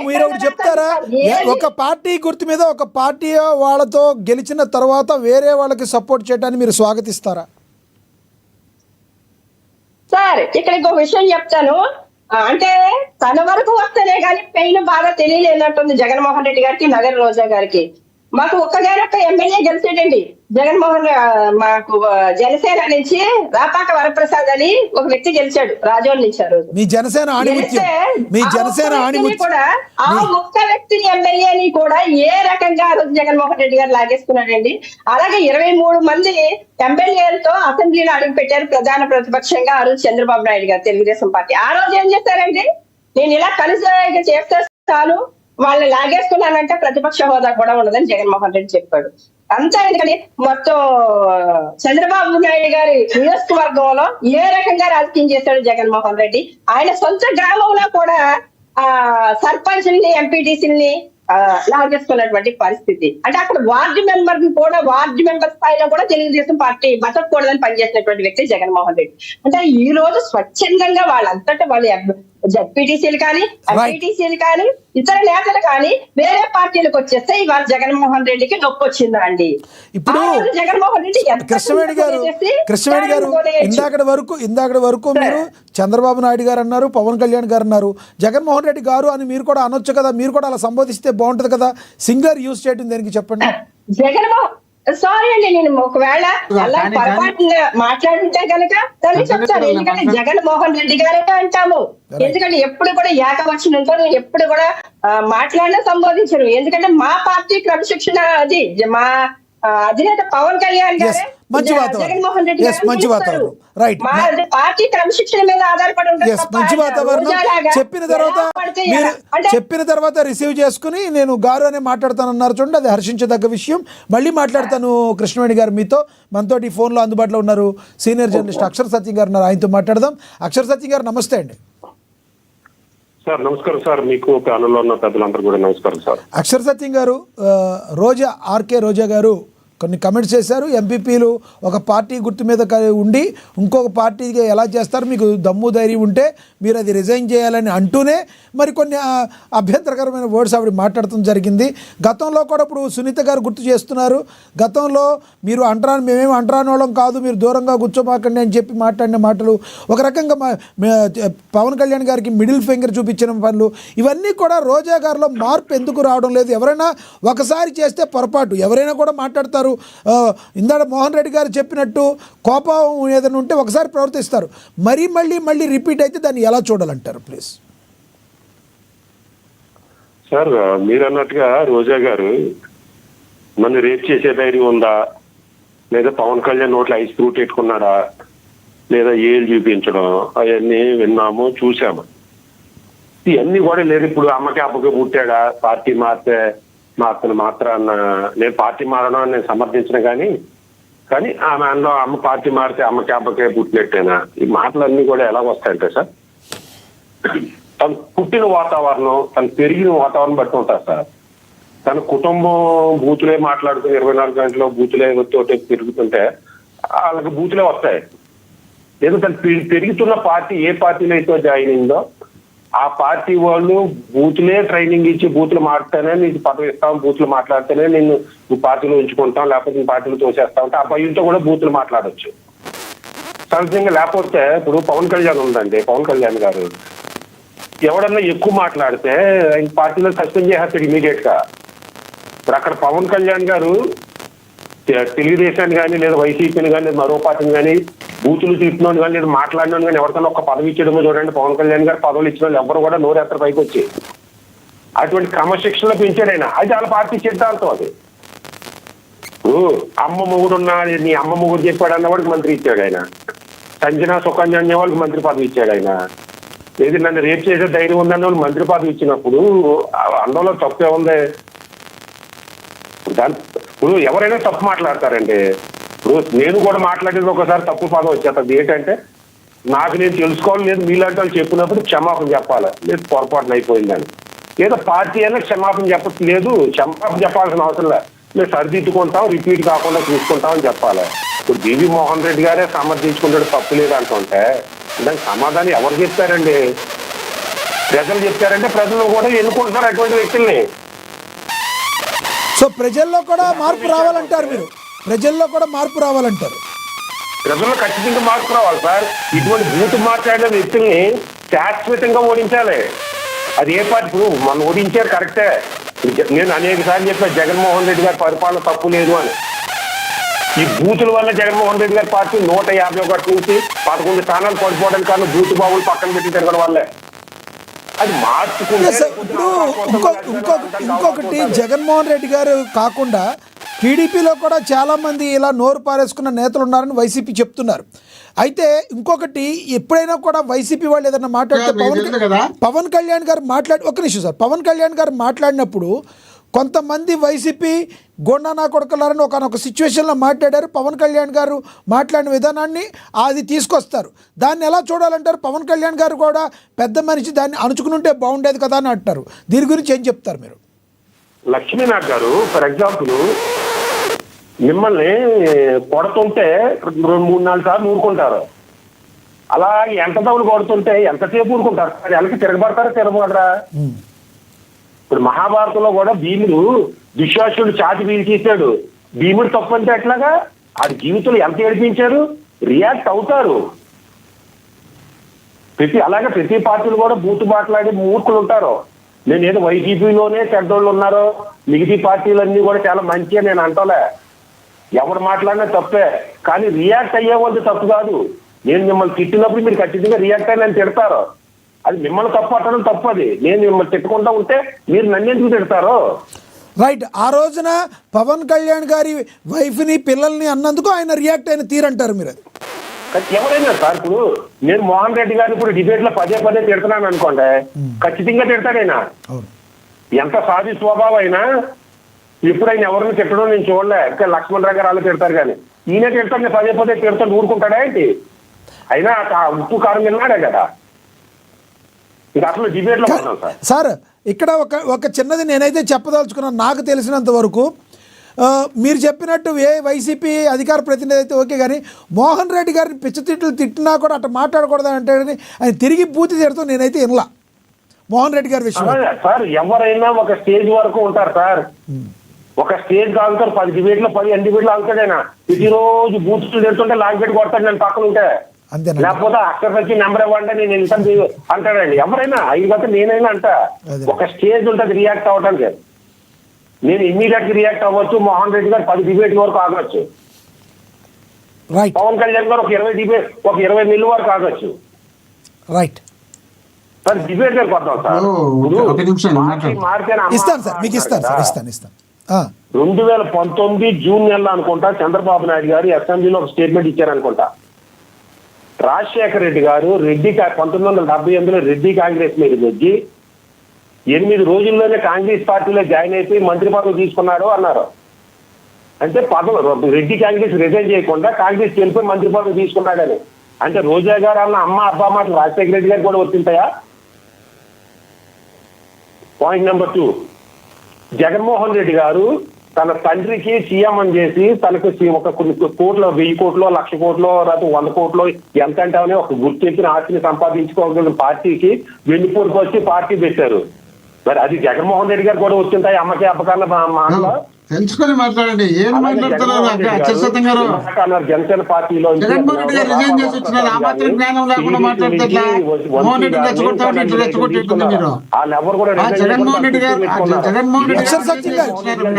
మీరు ఒకటి చెప్తారా, ఒక పార్టీ గుర్తు మీద ఒక పార్టీ వాళ్ళతో గెలిచిన తర్వాత వేరే వాళ్ళకి సపోర్ట్ చేయడానికి మీరు స్వాగతిస్తారా? సార్ ఇక్కడ ఇంకో విషయం చెప్తాను. అంటే తన వరకు వస్తేనే కానీ పెయిన్ బాగా తెలియలేనట్టుంది జగన్మోహన్ రెడ్డి గారికి, నగర రోజా గారికి. మాకు ఒక్కగానొక్క ఎమ్మెల్యే గెలిచాడండి జగన్మోహన్. మాకు జనసేన నుంచి రాపాక వరప్రసాద్ అని ఒక వ్యక్తి గెలిచాడు రాజోల్ నుంచి. ఆ రోజు మీ జనసేన కూడా ఆ ఒక్క వ్యక్తిని ఎమ్మెల్యేని కూడా ఏ రకంగా ఆ రోజు జగన్మోహన్ రెడ్డి గారు లాగేసుకున్నాడండి. అలాగే 23 మంది ఎమ్మెల్యేలతో అసెంబ్లీలో అడుగు పెట్టారు ప్రధాన ప్రతిపక్షంగా ఆ రోజు చంద్రబాబు నాయుడు గారు, తెలుగుదేశం పార్టీ. ఆ రోజు ఏం చేస్తారండి, నేను ఇలా కలిసి చేస్తే చాలు, వాళ్ళని లాగేసుకున్నానంటే ప్రతిపక్ష హోదా కూడా ఉండదని జగన్మోహన్ రెడ్డి చెప్పాడు. అంతా ఎందుకని మొత్తం చంద్రబాబు నాయుడు గారి నియోజకవర్గంలో ఏ రకంగా రాజకీయం చేశాడు జగన్మోహన్ రెడ్డి. ఆయన సొంత గ్రామంలో కూడా సర్పంచ్ని, ఎంపీటీసీని లాగేసుకున్నటువంటి పరిస్థితి. అంటే అక్కడ వార్డు మెంబర్ స్థాయిలో కూడా తెలుగుదేశం పార్టీ బతకూడదని పనిచేసినటువంటి వ్యక్తి జగన్మోహన్ రెడ్డి. అంటే ఈ రోజు స్వచ్ఛందంగా వాళ్ళంతటా వాళ్ళు జెడ్పీటీసీలు కానీ, ఎంపీటీసీలు కానీ, ఇతర నేతలు కానీ వేరే పార్టీలకు వచ్చేస్తే ఇవాళ జగన్మోహన్ రెడ్డికి నొప్పి వచ్చిందా అండి? ఇప్పుడు జగన్మోహన్ రెడ్డి కృష్ణవేణి గారు ఇందాకటి వరకు మీరు చంద్రబాబు నాయుడు గారు అన్నారు, పవన్ కళ్యాణ్ గారు అన్నారు, జగన్మోహన్ రెడ్డి గారు అని మీరు కూడా అనొచ్చు కదా, మీరు కూడా అలా సంబోధిస్తే బాగుంటది కదా. సింగులర్ యూజ్ చేయడం దేనికి చెప్పండి. జగన్మోహన్ సారీ అండి, నేను ఒకవేళ అలా పొరపాటున మాట్లాడుంటే కనుక తల్లి చెప్తాను. ఎందుకంటే జగన్మోహన్ రెడ్డి గారే అంటాము. ఎందుకంటే ఎప్పుడు కూడా ఏకవచనంతో నేను ఎప్పుడు కూడా మాట్లాడినా సంబోధించను. ఎందుకంటే మా పార్టీ క్రమశిక్షణ అది మా అధినేత పవన్ కళ్యాణ్ గారే మంచి వాతావరణం. జగన్మోహన్ రెడ్డి Yes, గారు మంచి పిలుస్తారు. వాతావరణం. Right. మా పార్టీ క్రమశిక్షణ మీద ఆధారపడి ఉంటుంది ఎస్, తప్ప మంచి ఆయన వాతావరణం. రోజాలాగా చెప్పిన తర్వాత ఎలా పడితే మీరు ఎలా. అంటే చెప్పిన తర్వాత రిసీవ్ చేసుకుని నేను గారు అనే మాట్లాడతానన్నారు చూడండి, అది హర్షించదగ్గ విషయం. మళ్ళీ మాట్లాడతాను కృష్ణవేణి గారు మీతో. మనతోటి ఫోన్లో అందుబాటులో ఉన్నారు సీనియర్ జర్నలిస్ట్ అక్షర సత్యం గారు ఉన్నారు, ఆయనతో మాట్లాడదాం. అక్షర సత్యం గారు నమస్తే అండి. సార్ నమస్కారం సార్, మీకు ప్యానల్లో ఉన్న పెద్దలందరూ కూడా నమస్కారం సార్. అక్షర సత్యం గారు, రోజా ఆర్కే రోజా గారు కొన్ని కమెంట్స్ చేశారు. ఎంపీపీలు ఒక పార్టీ గుర్తు మీద ఉండి ఇంకొక పార్టీకి ఎలా చేస్తారు, మీకు దమ్ము ధైర్యం ఉంటే మీరు అది రిజైన్ చేయాలని అంటూనే మరి కొన్ని అభ్యంతరకరమైన వర్డ్స్ ఆవిడ మాట్లాడటం జరిగింది. గతంలో కూడా ఇప్పుడు సునీత గారు గుర్తు చేస్తున్నారు, గతంలో మీరు అంటరాని మేమేమి అంటరాని వాళ్ళం కాదు, మీరు దూరంగా కూర్చోమాకండి అని చెప్పి మాట్లాడిన మాటలు, ఒక రకంగా పవన్ కళ్యాణ్ గారికి మిడిల్ ఫింగర్ చూపించిన పనులు, ఇవన్నీ కూడా రోజా గారిలో మార్పు ఎందుకు రావడం లేదు? ఎవరైనా ఒకసారి చేస్తే పొరపాటు, ఎవరైనా కూడా మాట్లాడతారు. ఇందాక మోహన్ రెడ్డి గారు చెప్పినట్టు కోపం ఏదైనా ఉంటే ఒకసారి ప్రవర్తిస్తారు, మళ్ళీ రిపీట్ అయితే దాన్ని ఎలా చూడాలంటారు ప్లీజ్? సార్ మీరు అన్నట్టుగా రోజా గారు నన్ను రేప్ చేసే ధైర్యం ఉందా, లేదా పవన్ కళ్యాణ్ నోట్లో ఐస్ ఫ్రూట్ పెట్టుకున్నాడా, లేదా ఏళ్ళు చూపించడం, అవన్నీ విన్నాము చూసాము. ఇవన్నీ కూడా లేదు. ఇప్పుడు అమ్మకి అబ్బకి పుట్టాడా, పార్టీ మార్తను మాత్రాన్న నేను పార్టీ మారడం నేను సమర్థించిన కానీ ఆమె అమ్మ పార్టీ మారితే అమ్మకి అబ్బకే పుట్టినట్టేనా? ఈ మాటలన్నీ కూడా ఎలా వస్తాయంటే సార్, తను పుట్టిన వాతావరణం, తను పెరిగిన వాతావరణం బట్టి ఉంటారు సార్. తన కుటుంబం బూతులే మాట్లాడుకుని 24 గంటలు బూతులే తోటి పెరుగుతుంటే వాళ్ళకి బూతులే వస్తాయి. లేదు తను పెరుగుతున్న పార్టీ ఏ పార్టీలో అయితే జాయిన్ అయిందో ఆ పార్టీ వాళ్ళు బూతులే ట్రైనింగ్ ఇచ్చి బూతులు మాట్లాడితేనే నీకు పదవి ఇస్తాం, బూతులు మాట్లాడితేనే నిన్ను నువ్వు పార్టీలో ఉంచుకుంటాం, లేకపోతే నీ పార్టీలో తోసేస్తా ఉంటే ఆ భయంతో కూడా బూతులు మాట్లాడొచ్చు సహజంగా. లేకపోతే ఇప్పుడు పవన్ కళ్యాణ్ ఉందండి, పవన్ కళ్యాణ్ గారు ఎవడన్నా ఎక్కువ మాట్లాడితే పార్టీలో సస్పెండ్ చేసేస్తాడు ఇమీడియట్ గా. ఇప్పుడు అక్కడ పవన్ కళ్యాణ్ గారు తెలుగుదేశాన్ని కానీ లేదా వైసీపీని కానీ లేదా మరో పార్టీని కానీ బూతులు తిప్పినోని కానీ లేదా మాట్లాడినోని కానీ ఎవరికైనా ఒక పదవి ఇచ్చేయడమో చూడండి. పవన్ కళ్యాణ్ గారు పదవులు ఇచ్చిన వాళ్ళు ఎవరు కూడా నోరెత్తర పైకి వచ్చి అటువంటి క్రమశిక్షణలో పెంచాడు ఆయన. అది వాళ్ళ పార్టీ సిద్ధాంతం. అది అమ్మ మొగుడు ఉన్నా నీ అమ్మ మొగుడు చెప్పాడు అన్నవాడికి మంత్రి ఇచ్చాడు ఆయన. సంజన సుకన్య అనే వాళ్ళకి మంత్రి పదవి ఇచ్చాడు ఆయన. లేదు నన్ను రేపు చేసే ధైర్యం ఉందన్న వాళ్ళు మంత్రి పదవి ఇచ్చినప్పుడు అందులో తప్పే ఉంది. ఇప్పుడు ఎవరైనా తప్పు మాట్లాడతారండి. ఇప్పుడు నేను కూడా మాట్లాడేది ఒకసారి తప్పు పదం వచ్చేస్తుంది. ఏంటంటే నాకు నేను తెలుసుకోవాలి, లేదు మీలాంటి వాళ్ళు చెప్పినప్పుడు క్షమాపణ చెప్పాలి, లేదు పొరపాటున అయిపోయిందని. ఏదో పార్టీ అయినా క్షమాపణ చెప్పలేదు, క్షమాపణ చెప్పాల్సిన అవసరం లేదు, మేము సరిదిద్దుకుంటాం, రిపీట్ కాకుండా చూసుకుంటాం అని చెప్పాలి. ఇప్పుడు బీవీ మోహన్ రెడ్డి గారే సమర్థించుకుంటాడు తప్పు లేదు అంటుంటే దానికి సమాధానం ఎవరు చెప్తారండి? ప్రజలు చెప్తారంటే ప్రజలు కూడా ఎన్నుకుంటున్నారు అటువంటి వ్యక్తుల్ని. సో ప్రజల్లో కూడా మార్పు రావాలంటారు మీరు, ప్రజల్లో కూడా మార్పు రావాలంటారు. ప్రజల్లో ఖచ్చితంగా మార్పు రావాలి సార్. ఇటువంటి బూతు మాట్లాడిన వ్యక్తుల్ని శాశ్వతంగా ఓడించాలి. అది ఏ పార్టీ మనం ఓడించారు కరెక్టే. నేను అనేక సార్లు చెప్పాను జగన్మోహన్ రెడ్డి గారి పరిపాలన తప్పు లేదు అని. ఈ బూతుల వల్ల జగన్మోహన్ రెడ్డి గారి పార్టీ 151 నుంచి 11 స్థానాలు పడిపోవడానికి కారణం బూతు బాబులు పక్కన పెట్టి తిరగడం వల్లే. అది మార్చుకుంటే ఇంకొకటి జగన్మోహన్ రెడ్డి గారు కాకుండా టీడీపీలో కూడా చాలామంది ఇలా నోరు పారేసుకున్న నేతలు ఉన్నారని వైసీపీ చెప్తున్నారు. అయితే ఇంకొకటి ఎప్పుడైనా కూడా వైసీపీ వాళ్ళు ఏదైనా మాట్లాడితే పవన్ కళ్యాణ్ గారు ఒక నిమిషం సార్, పవన్ కళ్యాణ్ గారు మాట్లాడినప్పుడు కొంతమంది వైసీపీ గొండా నా కొడుకులారని ఒక సిచ్యువేషన్లో మాట్లాడారు. పవన్ కళ్యాణ్ గారు మాట్లాడిన విధానాన్ని అది తీసుకొస్తారు. దాన్ని ఎలా చూడాలంటారు? పవన్ కళ్యాణ్ గారు కూడా పెద్ద మనిషి, దాన్ని అణుచుకుని ఉంటే బాగుండేది కదా అని అంటారు. దీని గురించి ఏం చెప్తారు మీరు? లక్ష్మీనాథ్ గారు ఫర్ ఎగ్జాంపుల్ మిమ్మల్ని కొడుతుంటే 2-3-4 సార్లు ఊరుకుంటారు. అలా ఎంత దవులు కొడుతుంటే ఎంతసేపు ఊరుకుంటారు? అది వెనక్కి తిరగబడరా? ఇప్పుడు మహాభారతంలో కూడా భీముడు దుశ్శాసుడు చాటి పీల్చేశాడు. భీముడు తప్పు అంటే ఎట్లాగా? ఆడి జీవితంలో ఎంత ఏడిపించారు, రియాక్ట్ అవుతారు. అలాగే ప్రతి పార్టీలు కూడా బూతు మాట్లాడి మూర్ఖులు ఉంటారు. నేను ఏదో వైసీపీలోనే చెడ్డోళ్ళు ఉన్నారో మిగతా పార్టీలన్నీ కూడా చాలా మంచి అని నేను అంటలే. ఎవరు మాట్లాడినా తప్పే, కానీ రియాక్ట్ అయ్యే వాళ్ళు తప్పు కాదు. నేను మిమ్మల్ని తిట్టినప్పుడు మీరు ఖచ్చితంగా రియాక్ట్ అయ్యి నన్ను తిడతారు. అది మిమ్మల్ని తప్పు పట్టడం తప్పు. అది నేను మిమ్మల్ని తిట్టుకుంటా ఉంటే మీరు నన్ను ఎందుకు తిడతారు? రైట్. ఆ రోజున పవన్ కళ్యాణ్ గారి వైఫ్ని పిల్లల్ని అన్నందుకు ఆయన రియాక్ట్ అయిన తీరంటారు మీరు అది. ఎవరైనా సార్, ఇప్పుడు నేను మోహన్ రెడ్డి గారిని ఇప్పుడు డిబేట్ లో పదే తిడుతున్నాను అనుకోండి, ఖచ్చితంగా తిడతాడైనా. అవును. ఎంత సాధి స్వభావం అయినా ఎప్పుడైనా ఎవరిని తిట్టడం నేను చూడలే. ఇంకా లక్ష్మణ్ రావు గారు వాళ్ళు తిడతారు, కానీ ఈయన తిడతాడు, నేను పదే తిడతాడు, ఊరుకుంటాడా ఏంటి? అయినా ఉప్పు కారం తిన్నాడే కదా. ఇంకా అసలు డిబేట్ లో ఉన్నాం సార్. సార్ ఇక్కడ ఒక చిన్నది నేనైతే చెప్పదలుచుకున్నాను. నాకు తెలిసినంత వరకు మీరు చెప్పినట్టు వైసీపీ అధికార ప్రతినిధి అయితే ఓకే, కానీ మోహన్ రెడ్డి గారిని పిచ్చతిట్లు తిట్టినా కూడా అట్లా మాట్లాడకూడదని అంటే ఆయన తిరిగి పూర్తి తిడతాం నేనైతే వినలా మోహన్ రెడ్డి గారి విషయం. సార్ ఎవరైనా ఒక స్టేజ్ వరకు ఉంటారు సార్. ఒక స్టేజ్ ఆగుతారు, 10 డిబేట్లు 10 డిబేట్లు ఆగుతాడైనా. ప్రతిరోజు బూతులు తిడుతుంటే లాగ్ పెట్టి కొడతాడు నేను పక్కన ఉంటే. అంతేనా? లేకపోతే అక్షర్ వచ్చి నెంబర్ ఇవ్వండి నేను ఇంత అంటాడండి. ఎవరైనా అయిపోతే నేనైనా అంట. ఒక స్టేజ్ ఉంటుంది రియాక్ట్ అవ్వడానికి. నేను ఇమ్మీడియట్ గా రియాక్ట్ అవ్వచ్చు. మోహన్ రెడ్డి గారు 10 డిబేట్ వరకు ఆగవచ్చు. రైట్. పవన్ కళ్యాణ్ గారు ఒక 20 డిబేట్, ఒక 20 నెలల వరకు ఆగవచ్చు. రైట్ సార్ డిబేట్ గారికి వద్దాం సార్. ఇస్తాను సార్, మీకు ఇస్తాను సార్, ఇస్తాను. 2019 జూన్ నెలలో అనుకుంటా చంద్రబాబు నాయుడు గారు అసెంబ్లీలో ఒక స్టేట్మెంట్ ఇచ్చారనుకుంటా. రాజశేఖర రెడ్డి గారు 1978లో రెడ్డి కాంగ్రెస్ మీద నెగ్గి 8 రోజుల్లోనే కాంగ్రెస్ పార్టీలో జాయిన్ అయిపోయి మంత్రి పదవి తీసుకున్నాడు అన్నారు. అంటే రెడ్డి కాంగ్రెస్ రిజైన్ చేయకుండా కాంగ్రెస్ వెళ్ళిపోయి మంత్రి పదవి తీసుకున్నాడని. అంటే రోజా గారు అన్న అమ్మ అబ్బా మాటలు రాజశేఖర రెడ్డి గారు కూడా వచ్చింటాయా? పాయింట్ నెంబర్ 2, జగన్మోహన్ రెడ్డి గారు తన తండ్రికి సీఎం అని చేసి తనకు ఒక కొన్ని కోట్లు, 1000 కోట్లు, 1,00,000 కోట్లు, 100 కోట్లు ఎంత అంటే అని ఒక గుర్తించిన ఆస్తిని సంపాదించుకోగలిగిన పార్టీకి వెన్నుపోటుకు వచ్చి పార్టీ పెట్టారు. మరి అది జగన్మోహన్ రెడ్డి గారు కూడా వచ్చింటాయి అమ్మకి అప్పకన్నా మాటలో తెలుసుకొని మాట్లాడండి. ఏం మాట్లాడుతున్నారు అక్షరసత్యం గారు? జనసేన పార్టీలో జగన్మోహన్ రెడ్డి గారు రిజైన్ చేసి వచ్చినారు. ఆ మాత్రం జ్ఞానం లేకుండా మాట్లాడితే మోహన్ రెడ్డి రెచ్చగొట్టేట్టుంది మీరు. జగన్మోహన్ రెడ్డి గారు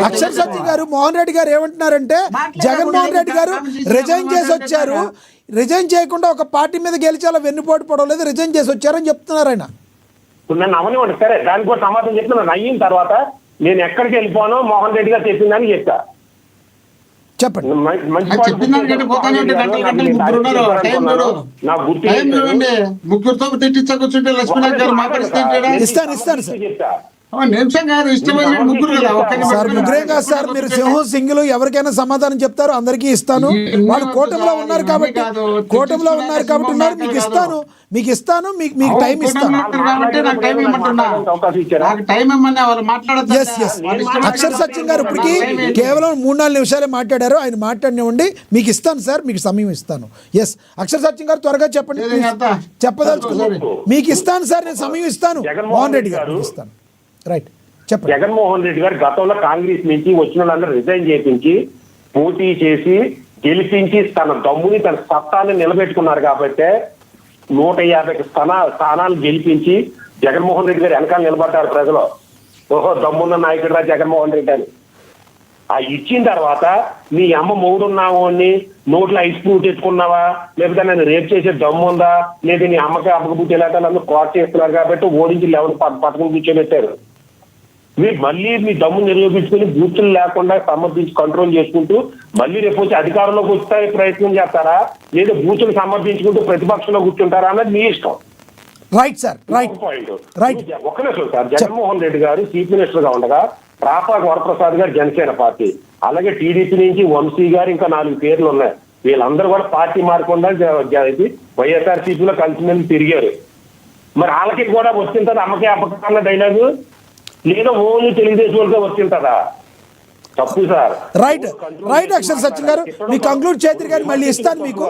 అక్షర్ సత్యం గారు మోహన్ రెడ్డి గారు ఏమంటున్నారంటే జగన్మోహన్ రెడ్డి గారు రిజైన్ చేసి వచ్చారు, రిజైన్ చేయకుండా ఒక పార్టీ మీద గెలిచేలా వెన్నుపోటు పడవలేదు, రిజైన్ చేసి వచ్చారని చెప్తున్నారు ఆయన. నన్ను అవనివ్వండి సరే, దానికి కూడా సమాధానం చెప్తే నన్ను అయిన తర్వాత నేను ఎక్కడికి వెళ్ళిపోను మోహన్ రెడ్డి గారు చెప్పిందని చెప్తా. చెప్పండి. నా గుర్తు ముగ్గురుతో తిట్టించకొచ్చుంటే లక్ష్మీనాథ్ గారు మాట్లాడిస్తే ఇస్తాను చెప్తా. నిమిషం కాదు, ఇష్టమైన ముగ్గురు కదా. సార్ ముగ్గురే కాదు సార్, మీరు సింహం సింగిల్ ఎవరికైనా సమాధానం చెప్తారు, అందరికీ ఇస్తాను. వాళ్ళు కూటమిలో ఉన్నారు కాబట్టి ఉన్నారు. మీకు ఇస్తాను మీకు టైం ఇస్తాను. అక్షర్ సత్యం గారు ఇప్పటికి కేవలం 3-4 నిమిషాలే మాట్లాడారు. ఆయన మాట్లాడినివ్వండి, మీకు ఇస్తాను సార్, మీకు సమయం ఇస్తాను. ఎస్ అక్షర్ సత్యం గారు త్వరగా చెప్పండి, చెప్పదలుచుకున్నాను. మీకు ఇస్తాను సార్, నేను సమయం ఇస్తాను. మోహన్ రెడ్డి గారు ఇస్తాను. రైట్ చెప్పండి. జగన్మోహన్ రెడ్డి గారు గతంలో కాంగ్రెస్ నుంచి వచ్చిన వాళ్ళందరూ రిజైన్ చేయించి పోటీ చేసి గెలిపించి తన దమ్ముని తన సత్తాన్ని నిలబెట్టుకున్నారు కాబట్టి 150 స్థానాలు గెలిపించి జగన్మోహన్ రెడ్డి గారు వెనకాల నిలబడ్డారు ప్రజలు. ఓహో దమ్మున్న నాయకుడు రా జగన్మోహన్ రెడ్డి అని. ఆ ఇచ్చిన తర్వాత నీ అమ్మ మొగుడున్నావు అని నోట్లో ఐస్ ఫ్రూట్ తెచ్చుకున్నావా, లేకపోతే నన్ను రేపు చేసే దమ్ము ఉందా, లేదా నీ అమ్మకి అమ్మకు పుట్టేలాంటి కోట్ చేస్తున్నారు కాబట్టి ఓడించి 11 పథకం కూర్చోబెట్టారు. మీరు మళ్ళీ మీ దమ్ము నిరూపించుకుని బూతులు లేకుండా సమర్థించి కంట్రోల్ చేసుకుంటూ మళ్ళీ రేపు వచ్చి అధికారంలోకి వచ్చే ప్రయత్నం చేస్తారా, లేదా బూతులు సమర్థించుకుంటూ ప్రతిపక్షంలో కూర్చుంటారా అన్నది మీ ఇష్టం. Right sir, right right. ఒక్క నిమిషం సార్. జగన్మోహన్ రెడ్డి గారు చీఫ్ మినిస్టర్ గా ఉండగా రాపాక వరప్రసాద్ గారు జనసేన పార్టీ, అలాగే టీడీపీ నుంచి వంశీ గారు, ఇంకా 4 పేర్లు ఉన్నాయి. వీళ్ళందరూ కూడా పార్టీ మారకుండా వైఎస్ఆర్సీపీలో కలిసి తిరిగారు. మరి వాళ్ళకి కూడా వచ్చింటది అమ్మకే అప్పకన్నా డైలాగు, లేదా ఓన్లీ తెలుగుదేశం వాళ్ళకే వచ్చింటదా? తప్పు సార్. రైట్ అక్షర్ సత్యం గారు మీకు కంక్లూడ్ చేద్దరు కానీ మళ్ళీ ఇస్తాను, మీకు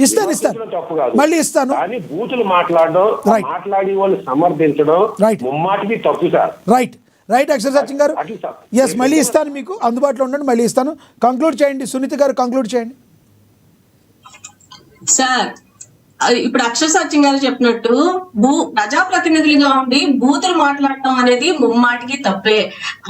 ఇస్తాను తప్పు కాదు, మళ్ళీ ఇస్తాను. కానీ బూతులు మాట్లాడడం, మాట్లాడి వాళ్ళు సమర్థించడం ముమ్మాటికి తప్పు సార్. రైట్ అక్షర్ సత్యం గారు, ఎస్ మళ్ళీ ఇస్తాను, మీకు అందుబాటులో ఉండండి, మళ్ళీ ఇస్తాను. కంక్లూడ్ చేయండి సునీత గారు, కంక్లూడ్ చేయండి సార్. ఇప్పుడు అక్షర సత్యం గారు చెప్పినట్టు ప్రజాప్రతినిధులుగా ఉండి బూతులు మాట్లాడటం అనేది ముమ్మాటికి తప్పే.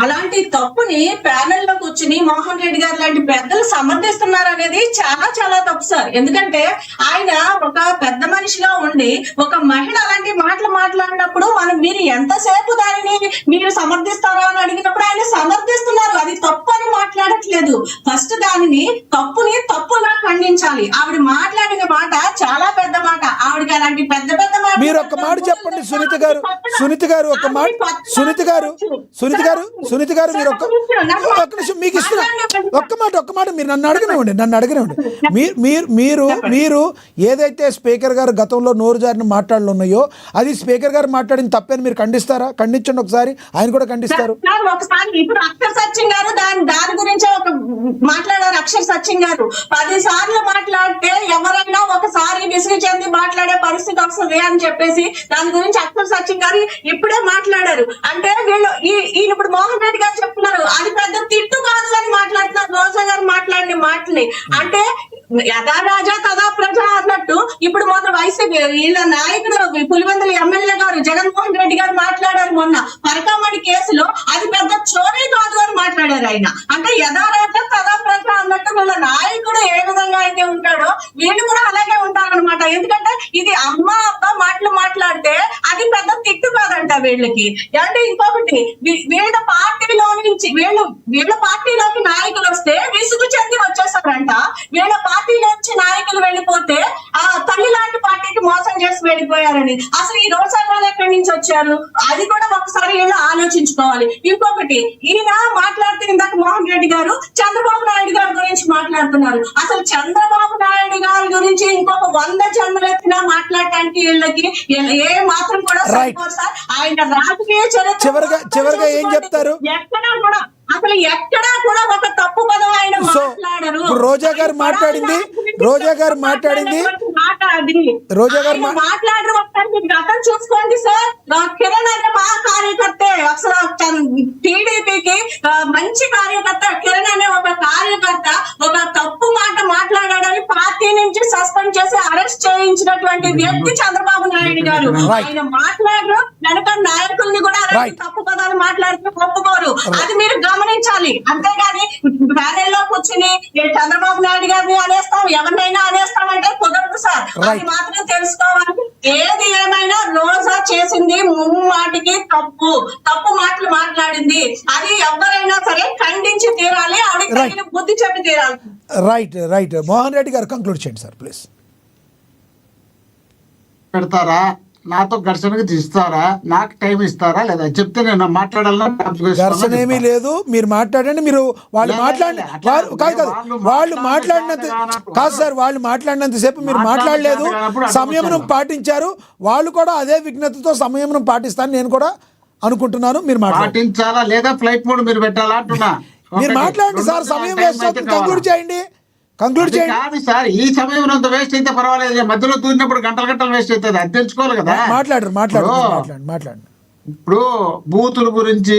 అలాంటి తప్పుని ప్యానెల్ లో కూర్చుని మోహన్ రెడ్డి గారు లాంటి పెద్దలు సమర్థిస్తున్నారు అనేది చాలా చాలా తప్పు సార్. ఎందుకంటే ఆయన ఒక పెద్ద మనిషిగా ఉండి ఒక మహిళ అలాంటి మాటలు మాట్లాడినప్పుడు మీరు ఎంతసేపు దానిని మీరు సమర్థిస్తారా అని అడిగినప్పుడు ఆయన సమర్థిస్తున్నారు. అది తప్పు అని మాట్లాడట్లేదు. ఫస్ట్ దానిని తప్పులా ఖండించాలి. ఆవిడ మాట్లాడిన మాట చాలా పెద్ద మాట. ఆవిడకి అలాంటి పెద్ద పెద్ద మాట. మీరు ఒక్క మాట చెప్పండి సునీత గారు ఒక మాట సునీత గారు మీరు ఒక్క నిమిషం మీకు ఇస్తున్నా. ఒక్క మాట మీరు నన్ను అడగనివ్వండి. మీరు ఏదైతే స్పీకర్ గారు గతంలో నోరు జారిన మాట్లాడలు ఉన్నాయో అది స్పీకర్ గారు మాట్లాడిన తప్పని మీరు ఖండిస్తారా? ఖండించండి ఒకసారి. ఆయన కూడా ఖండిస్తారు. ఒకసారి ఇప్పుడు అక్షర సత్యం గారు దాని గురించి మాట్లాడారు. అక్షర సత్యం గారు 10 సార్లు మాట్లాడితే ఎవరైనా ఒకసారి విసిగి చెంది మాట్లాడే పరిస్థితి వస్తుంది అని చెప్పేసి దాని గురించి అక్షర సత్యం గారు ఇప్పుడే మాట్లాడారు. అంటే ఈయన ఇప్పుడు మోహన్ రెడ్డి గారు చెప్తున్నారు అది పెద్ద తిట్టు కాదు అని మాట్లాడుతున్నారు. రోజా గారు మాట్లాడిన మాటని అంటే యథా రాజా తదా ప్రజ అన్నట్టు ఇప్పుడు మొన్న వైసీపీ వీళ్ళ నాయకుడు పులివెందుల ఎమ్మెల్యే గారు జగన్మోహన్ రెడ్డి గారు మాట్లాడారు మొన్న పరకామణి కేసులో అది పెద్ద చోరీ కాదు అని మాట్లాడారు ఆయన. అంటే యథా రాజా తదా ప్రజ అన్నట్టు వీళ్ళ నాయకుడు ఏ విధంగా అయితే ఉంటాడో వీళ్ళు కూడా అలాగే ఉంటారనమాట. ఎందుకంటే ఇది అమ్మ అబ్బ మాటలు మాట్లాడితే అది పెద్ద తిట్టు కాదంట వీళ్ళకి. అంటే ఇంకొకటి వీళ్ళ పార్టీలో నుంచి వీళ్ళ పార్టీలోకి నాయకులు వస్తే విసుగు చెంది వచ్చేస్తారంట. వీళ్ళ పార్టీ నుంచి నాయకులు వెళ్ళిపోతే ఆ తల్లి లాంటి పార్టీకి మోసం చేసి వెళ్ళిపోయారని. అసలు ఈ రోజు వాళ్ళు ఎక్కడి నుంచి వచ్చారు అది కూడా ఒకసారి వీళ్ళు ఆలోచించుకోవాలి. ఇంకొకటి ఈయన మాట్లాడుతూ ఇందాక మోహన్ రెడ్డి గారు చంద్రబాబు నాయుడు గారి గురించి మాట్లాడుతున్నారు. అసలు చంద్రబాబు నాయుడు గారి గురించి ఇంకొక 100 చంద్రులు ఎత్తినా మాట్లాడటానికి వీళ్ళకి ఏ మాత్రం కూడా సరిపోదు సార్. ఆయన రాజకీయ చరిత్ర చివరిగా ఏం చెప్తారు? ఎక్కడా కూడా ఒక తప్పు పదం ఆయన మాట్లాడరు. రోజా గారు మాట్లాడింది మాట్లాడరు. ఒకసారి మీరు గతం చూసుకోండి సార్. కిరణ్ అంటే మా కార్యకర్తే. అసలు టీడీపీకి మంచి కార్యకర్త కిరణ్ అనే ఒక కార్యకర్త ఒక తప్పు మాట మాట్లాడాడని పార్టీ నుంచి సస్పెండ్ చేసి అరెస్ట్ చేయించినటువంటి వ్యక్తి చంద్రబాబు నాయుడు గారు. ఆయన మాట్లాడరు. వెనక నాయకుల్ని కూడా తప్పు పదాలు మాట్లాడుతూ ఒప్పుకోరు. అది మీరు గమనించాలి. అంతేగాని ప్యానెల్లో కూర్చుని చంద్రబాబు నాయుడు గారిని అనేస్తాం ఎవరినైనా అనేస్తామంటే కుదరదు సార్. అది మాత్రం తెలుసుకోవాలి. ఏది ఏమైనా రోజా చేసింది ముమ్మాటికి తప్పు మాటలు మాట్లాడింది. అది ఎవరైనా సరే ఖండించి తీరాలి. ఆవిడకి తగిన బుద్ధి చెప్పి తీరాలి. రైట్ మోహన్ రెడ్డి గారు కంక్లూడ్ చేయండి సార్ ప్లీజ్. పెడతారా నాతో ఘర్షణకు తీస్తారా? నాకు టైం ఇస్తారా లేదా చెప్తే నేను మాట్లాడాలని. ఘర్షణ ఏమీ లేదు. మీరు మాట్లాడండి. మీరు వాళ్ళు మాట్లాడినంతసేపు మీరు మాట్లాడలేదు. సంయమనం పాటించారు. వాళ్ళు కూడా అదే విఘ్నతతో సంయమనం పాటిస్తాను నేను కూడా అనుకుంటున్నాను. మీరు పాటించాలా లేదా ఫ్లైట్ మోడ్ మీరు పెట్టాలా అంటున్నా. మీరు మాట్లాడండి సార్. సమయం వేస్ట్ అవుతుంది. కంక్లూడ్ చేయండి. కాదు సార్, ఈ సమయం అంత వేస్ట్ అయితే పర్వాలేదు. మధ్యలో దూరినప్పుడు గంటలు వేస్ట్ అవుతుంది. అది తెలుసుకోవాలి కదా. మాట్లాడండి. ఇప్పుడు బూతుల గురించి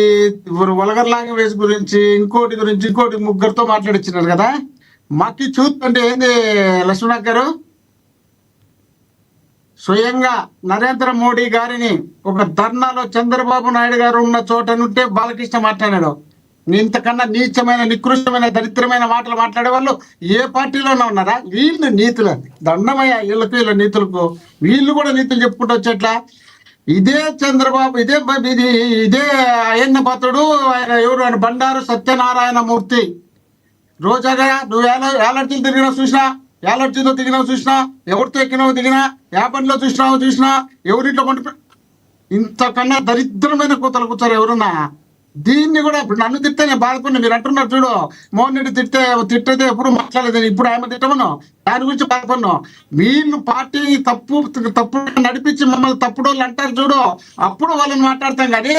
వల్గర్ లాంగ్వేజ్ గురించి ఇంకోటి ముగ్గురితో మాట్లాడిచ్చినారు కదా. మాకి చూత్ అంటే ఏంది లక్ష్మణ్ గారు? స్వయంగా నరేంద్ర మోడీ గారిని ఒక ధర్నాలో చంద్రబాబు నాయుడు గారు ఉన్న చోట నుంటే బాలకృష్ణ మాట్లాడాడు. ఇంతకన్నా నీచమైన నికృష్టమైన దరిద్రమైన మాటలు మాట్లాడే వాళ్ళు ఏ పార్టీలోనే ఉన్నారా? వీళ్ళు నీతులు దండమయ్యా. వీళ్ళ నీతులకు వీళ్ళు కూడా నీతులు చెప్పుకుంటూ వచ్చేట్లా. ఇదే చంద్రబాబు ఇదే అయ్యన్న పాత్రుడు ఆయన ఎవరు ఆయన బండారు సత్యనారాయణ మూర్తి. రోజాగా నువ్వు ఏలర్జీలు తిరిగినావు చూసినా ఎవరితో ఎక్కినావు దిగినా ఏ బండిలో చూసినా ఎవరింట్లో పండు ఇంతకన్నా దరిద్రమైన కూతలు కూర్చోరు ఎవరున్నా. దీన్ని కూడా ఇప్పుడు నన్ను తిట్టే నేను బాధపడిన. మీరు అంటున్నారు చూడు మోహన్ రెడ్డి తిట్టేదే ఎప్పుడు మాట్లాడలేదు. ఇప్పుడు ఆయన తిట్టమను దాని గురించి బాధపడినాం. వీళ్ళు పార్టీ తప్పు నడిపించి మమ్మల్ని తప్పుడోళ్ళు అంటారు చూడు అప్పుడు వాళ్ళని మాట్లాడతాం. కానీ